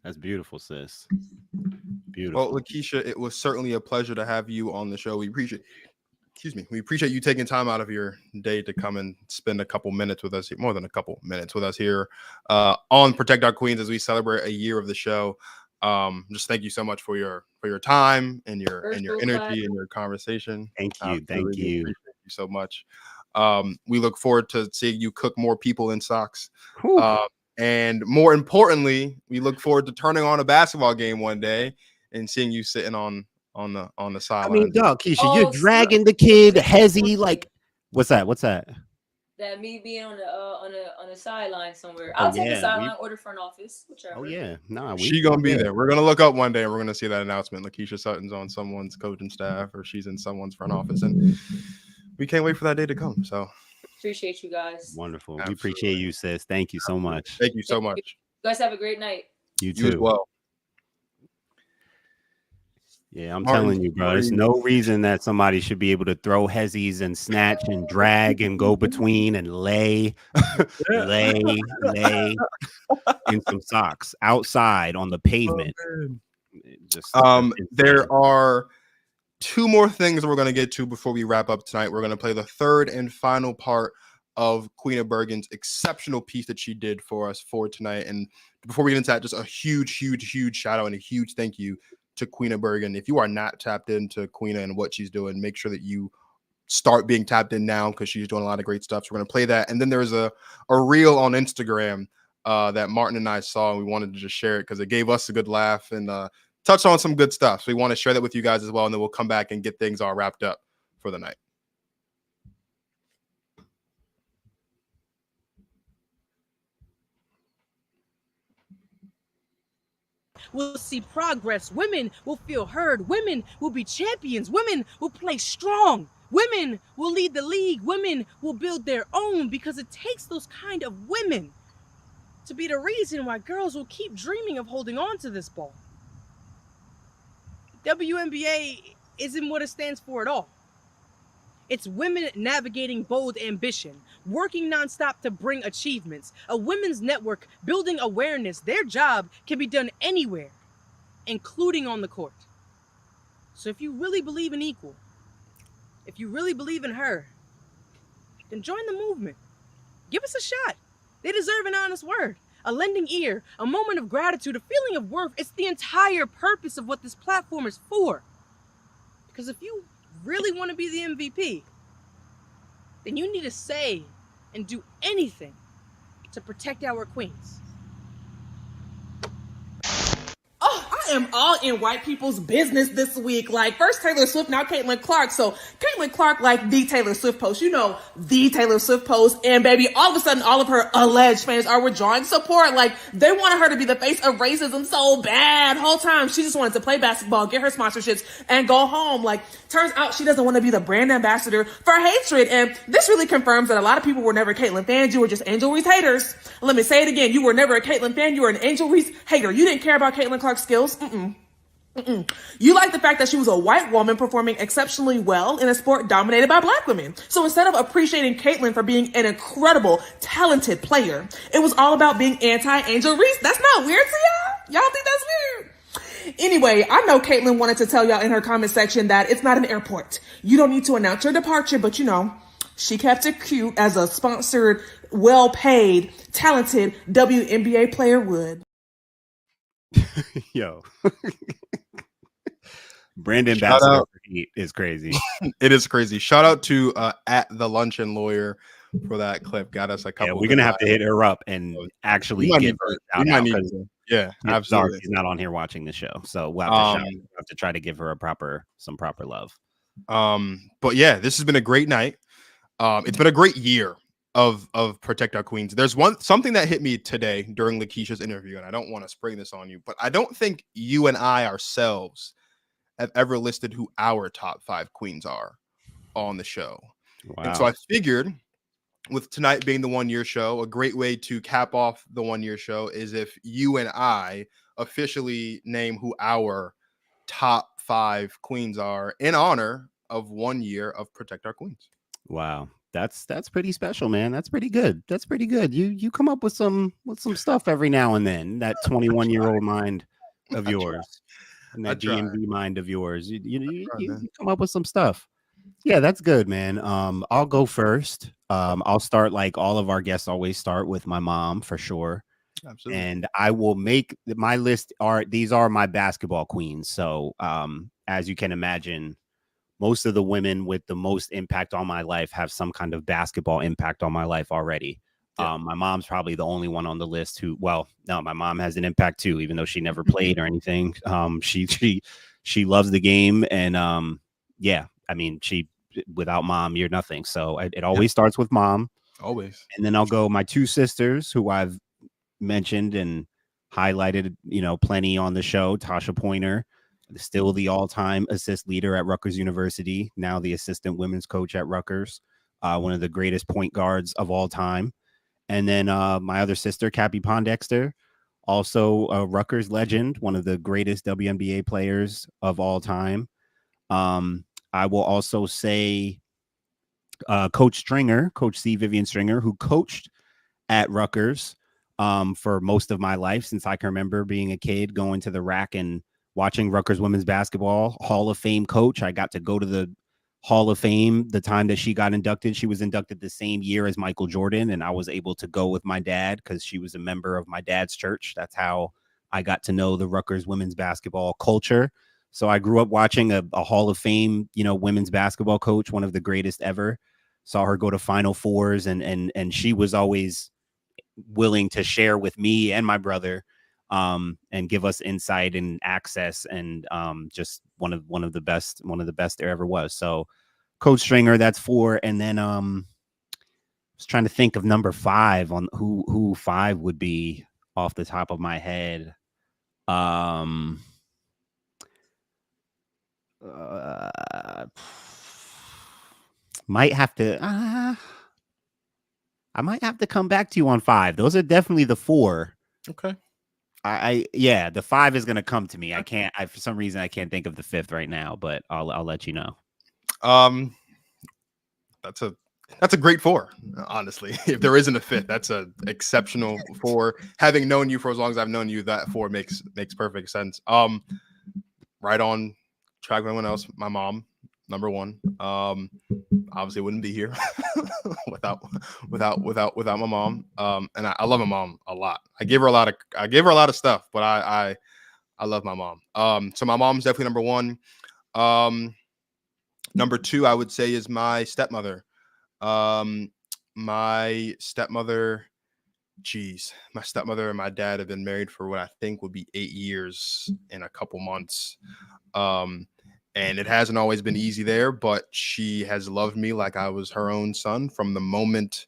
That's beautiful, sis. Beautiful. Well, Lakeisha, it was certainly a pleasure to have you on the show. We appreciate you taking time out of your day to come and spend a couple minutes with us, more than a couple minutes with us here on Protect Our Queens as we celebrate a year of the show. Just thank you so much for your time and your energy and your conversation. Thank you. Really appreciate you so much. We look forward to seeing you cook more people in socks. And more importantly, we look forward to turning on a basketball game one day and seeing you sitting on the sideline. Dog, Keisha, you're dragging the kid, Hezzy, like what's that? That me being on the sideline somewhere. I'll take a sideline order front office, whichever. Oh yeah, she gonna be there. We're gonna look up one day and we're gonna see that announcement. Lakeisha Sutton's on someone's coaching staff or she's in someone's front office, and we can't wait for that day to come. So appreciate you guys. Wonderful. Absolutely. We appreciate you, sis. Thank you so much. Thank you so much. You guys have a great night. You too. You as well. Yeah, I'm telling you, bro. There's no reason that somebody should be able to throw hezzies and snatch and drag and go between and lay in some socks outside on the pavement. There are two more things we're going to get to before we wrap up tonight. We're going to play the third and final part of Queen Bergen's exceptional piece that she did for us for tonight. And before we get into that, just a huge shout out and a huge thank you to Queen Bergen. If you are not tapped into Queen and what she's doing, make sure that you start being tapped in now because she's doing a lot of great stuff. So we're going to play that. And then there's a reel on Instagram that Martin and I saw, and we wanted to just share it because it gave us a good laugh and touch on some good stuff. So we want to share that with you guys as well. And then we'll come back and get things all wrapped up for the night. We'll see progress. Women will feel heard. Women will be champions. Women will play strong. Women will lead the league. Women will build their own because it takes those kind of women to be the reason why girls will keep dreaming of holding on to this ball. WNBA isn't what it stands for at all. It's women navigating bold ambition, working nonstop to bring achievements, a women's network building awareness. Their job can be done anywhere, including on the court. So if you really believe in equal, if you really believe in her, then join the movement. Give us a shot. They deserve an honest word, a lending ear, a moment of gratitude, a feeling of worth. It's the entire purpose of what this platform is for. Because if you really want to be the MVP, then you need to say and do anything to protect our queens. Oh, I am all in white people's business this week. Like, first Taylor Swift, now Caitlin Clark. So Caitlin Clark, like the Taylor Swift post, you know, the Taylor Swift post. And baby, all of a sudden, all of her alleged fans are withdrawing support. Like, they wanted her to be the face of racism so bad. Whole time, she just wanted to play basketball, get her sponsorships, and go home. Like, turns out she doesn't want to be the brand ambassador for hatred. And this really confirms that a lot of people were never Caitlin fans. You were just Angel Reese haters. Let me say it again. You were never a Caitlin fan. You were an Angel Reese hater. You didn't care about Caitlin Clark's skills. You like the fact that she was a white woman performing exceptionally well in a sport dominated by black women. So instead of appreciating Caitlin for being an incredible, talented player, it was all about being anti-Angel Reese. That's not weird to y'all? Y'all think that's weird? Anyway, I know Caitlin wanted to tell y'all in her comment section that it's not an airport. You don't need to announce your departure, but you know, she kept it cute as a sponsored, well-paid, talented WNBA player would. Yo. Brandon Shout Bassett out. is crazy. It is crazy. Shout out to at the Luncheon Lawyer for that clip. Got us a couple. Yeah, we're gonna have to hit her up and actually We might give need her to. a We shout might out need 'cause- to. Yeah, sorry, absolutely. she's not on here watching the show, so we'll have to try to give her some proper love. But yeah, this has been a great night. It's been a great year of Protect Our Queens. There's something that hit me today during Lakeisha's interview, and I don't want to spring this on you, but I don't think you and I ourselves have ever listed who our top 5 queens are on the show. And so Wow. I figured, with tonight being the 1-year show, a great way to cap off the 1-year show is if you and I officially name who our top 5 queens are in honor of 1 year of Protect Our Queens. Wow. That's pretty special, man. That's pretty good. That's pretty good. You come up with some stuff every now and then. That 21-year-old mind of yours. And that DMV mind of yours. You come up with some stuff. Yeah, that's good, man. I'll go first. I'll start like all of our guests always start with my mom for sure. Absolutely. And I will make my list these are my basketball queens. So as you can imagine, most of the women with the most impact on my life have some kind of basketball impact on my life already. Yeah. My mom's probably the only one on the list who, well, no, my mom has an impact too, even though she never played or anything. She loves the game. And yeah, I mean, without mom, you're nothing. So it always starts with mom. Always. And then I'll go my 2 sisters who I've mentioned and highlighted, plenty on the show. Tasha Pointer, still the all-time assist leader at Rutgers University, now the assistant women's coach at Rutgers, one of the greatest point guards of all time. And then my other sister, Cappie Pondexter, also a Rutgers legend, one of the greatest WNBA players of all time. I will also say Coach Stringer, Coach C. Vivian Stringer, who coached at Rutgers for most of my life since I can remember being a kid, going to the rack and watching Rutgers women's basketball. Hall of Fame coach. I got to go to the Hall of Fame the time that she got inducted. She was inducted the same year as Michael Jordan, and I was able to go with my dad because she was a member of my dad's church. That's how I got to know the Rutgers women's basketball culture. So I grew up watching a Hall of Fame, women's basketball coach, one of the greatest ever. Saw her go to Final Fours, and she was always willing to share with me and my brother and give us insight and access, and just one of the best there ever was. So Coach Stringer, that's 4. And then I was trying to think of number 5 on who 5 would be off the top of my head. Might have to I might have to come back to you on 5. Those are definitely the 4. Okay. Yeah, the 5 is gonna come to me. I can't. For some reason I can't think of the 5th right now, but I'll let you know. That's a great 4, honestly. If there isn't a 5th, that's a exceptional 4. Having known you for as long as I've known you, that 4 makes perfect sense. Right on track with everyone else. My mom, number 1. Obviously wouldn't be here without my mom. And I love my mom a lot. I gave her a lot of stuff, but I love my mom. So my mom's definitely number 1. Number 2, I would say, is my stepmother. My stepmother and my dad have been married for what I think would be 8 years in a couple months. And it hasn't always been easy there, but she has loved me like I was her own son from the moment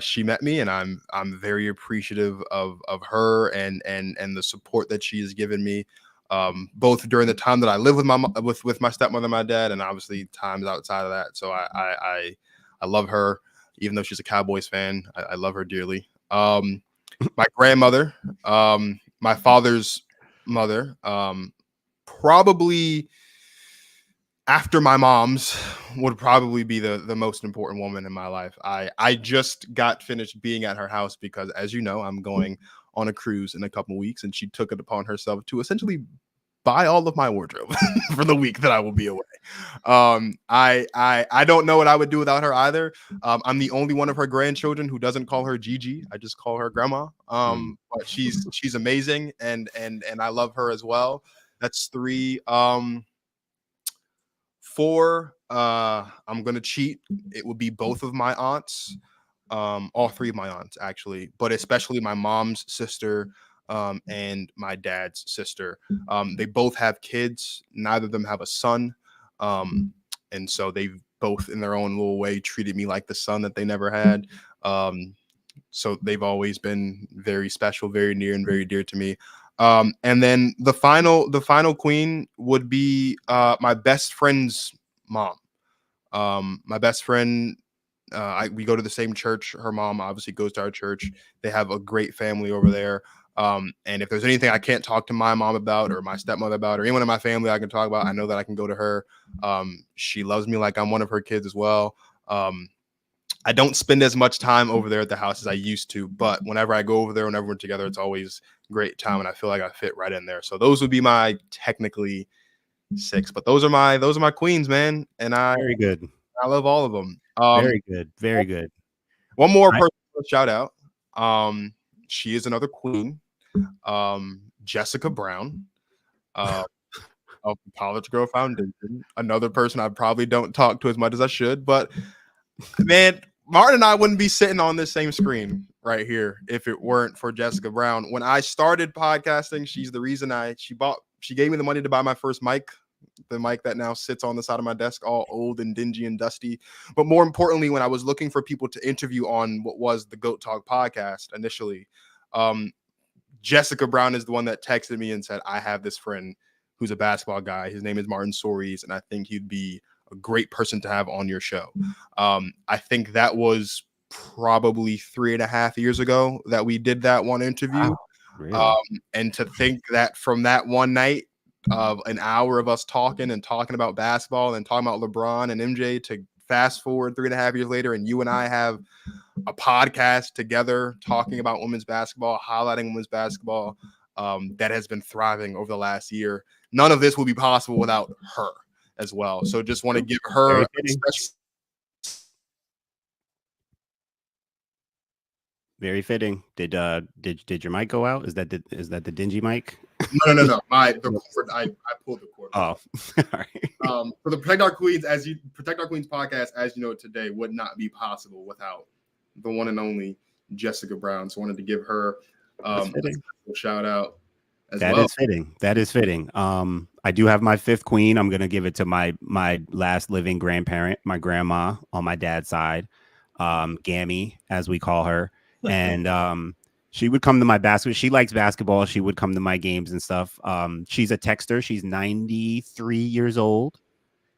she met me, and I'm very appreciative of her and the support that she has given me, both during the time that I lived with my stepmother and my dad, and obviously times outside of that. So I love her, even though she's a Cowboys fan. I love her dearly. My grandmother, my father's mother, probably after my mom's, would probably be the most important woman in my life. I just got finished being at her house because, as you know, I'm going on a cruise in a couple weeks, and she took it upon herself to essentially buy all of my wardrobe for the week that I will be away. I don't know what I would do without her either. I'm the only one of her grandchildren who doesn't call her Gigi. I just call her grandma. But she's amazing, and I love her as well. That's 3. 4, I'm gonna cheat. It would be both of my aunts, all 3 of my aunts actually, but especially my mom's sister and my dad's sister. They both have kids. Neither of them have a son, and so they've both, in their own little way, treated me like the son that they never had. So they've always been very special, very near, and very dear to me. And then the final queen would be my best friend's mom. My best friend, we go to the same church. Her mom obviously goes to our church. They have a great family over there. And if there's anything I can't talk to my mom about, or my stepmother about, or anyone in my family I can talk about, I know that I can go to her. She loves me like I'm one of her kids as well. I don't spend as much time over there at the house as I used to, but whenever I go over there, whenever we're together, it's always a great time, and I feel like I fit right in there. So those would be my technically 6, but those are my queens, man. And Very good. I love all of them. Very good. Very good. One more personal shout out. She is another queen. Jessica Brown of the College Girl Foundation. Another person I probably don't talk to as much as I should, but man, Martin and I wouldn't be sitting on this same screen right here if it weren't for Jessica Brown. When I started podcasting, she's the reason she gave me the money to buy my first mic, the mic that now sits on the side of my desk, all old and dingy and dusty. But more importantly, when I was looking for people to interview on what was the Goat Talk podcast initially, Jessica Brown is the one that texted me and said, I have this friend who's a basketball guy. His name is Martin Soares, and I think he'd be a great person to have on your show. I think that was probably 3.5 years ago that we did that one interview. Wow, really? And to think that from that one night of an hour of us talking about basketball and talking about LeBron and MJ, to fast forward 3.5 years later, and you and I have a podcast together talking about women's basketball, highlighting women's basketball, that has been thriving over the last year. None of this would be possible without her as well. So just want to give her very fitting. Did your mic go out? Is that the dingy mic? No. I pulled the cord. Oh, all right. For the Protect Our Queens podcast, as you know, today would not be possible without the one and only Jessica Brown. So I wanted to give her a shout out. That is fitting. I do have my 5th queen. I'm gonna give it to my last living grandparent, my grandma on my dad's side, Gammy, as we call her, and she would come to my basketball. She likes basketball. She would come to my games and stuff. She's a texter. She's 93 years old,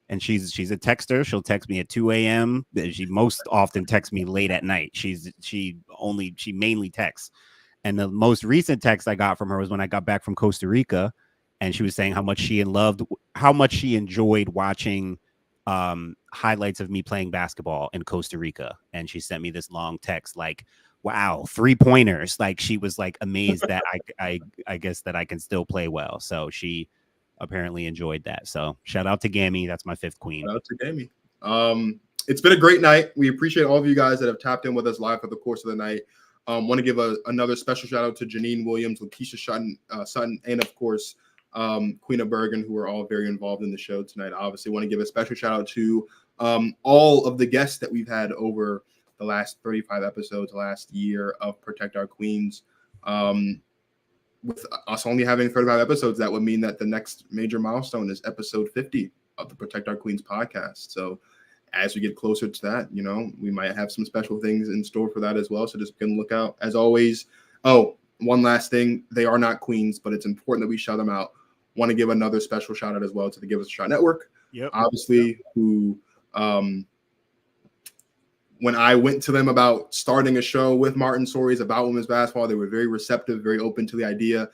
And she's a texter. She'll text me at 2 a.m. She most often texts me late at night. She mainly texts. And the most recent text I got from her was when I got back from Costa Rica, and she was saying how much she enjoyed watching highlights of me playing basketball in Costa Rica. And she sent me this long text like, wow, 3-pointers. Like, she was like amazed that I guess that I can still play well. So she apparently enjoyed that. So shout out to Gammy. That's my 5th queen. Shout out to Gammy. It's been a great night. We appreciate all of you guys that have tapped in with us live for the course of the night. Want to give another special shout out to Janine Williams, Lakeisha Sutton, and of course, Queen of Bergen, who are all very involved in the show tonight. I obviously want to give a special shout out to all of the guests that we've had over the last 35 episodes, last year of Protect Our Queens. With us only having 35 episodes, that would mean that the next major milestone is episode 50 of the Protect Our Queens podcast. So as we get closer to that, you know, we might have some special things in store for that as well. So just gonna look out. As always, one last thing. They are not queens, but it's important that we shout them out. Want to give another special shout out as well to the Give Us a Shot Network. Yep. Obviously, who when I went to them about starting a show with Martin Stories about women's basketball, they were very receptive, very open to the idea.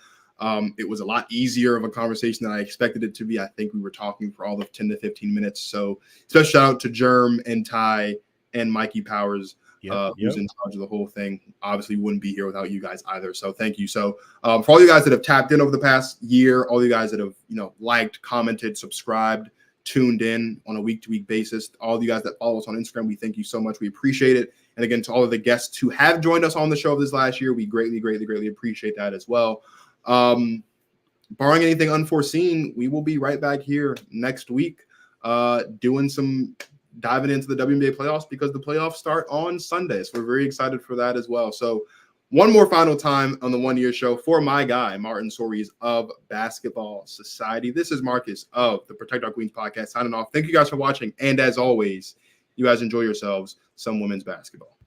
It was a lot easier of a conversation than I expected it to be. I think we were talking for all of 10 to 15 minutes. So special shout out to Germ and Ty and Mikey Powers, who's in charge of the whole thing. Obviously, wouldn't be here without you guys either. So thank you. So for all you guys that have tapped in over the past year, all you guys that have, you know, liked, commented, subscribed, tuned in on a week-to-week basis, all of you guys that follow us on Instagram, we thank you so much. We appreciate it. And again, to all of the guests who have joined us on the show this last year, we greatly, greatly, greatly appreciate that as well. Barring anything unforeseen, we will be right back here next week diving into the WNBA playoffs, because the playoffs start on Sunday. So we're very excited for that as well. So one more final time on the 1 year show for my guy, Martin Sories of Basketball Society. This is Marcus of the Protect Our Queens podcast signing off. Thank you guys for watching. And as always, you guys enjoy yourselves some women's basketball.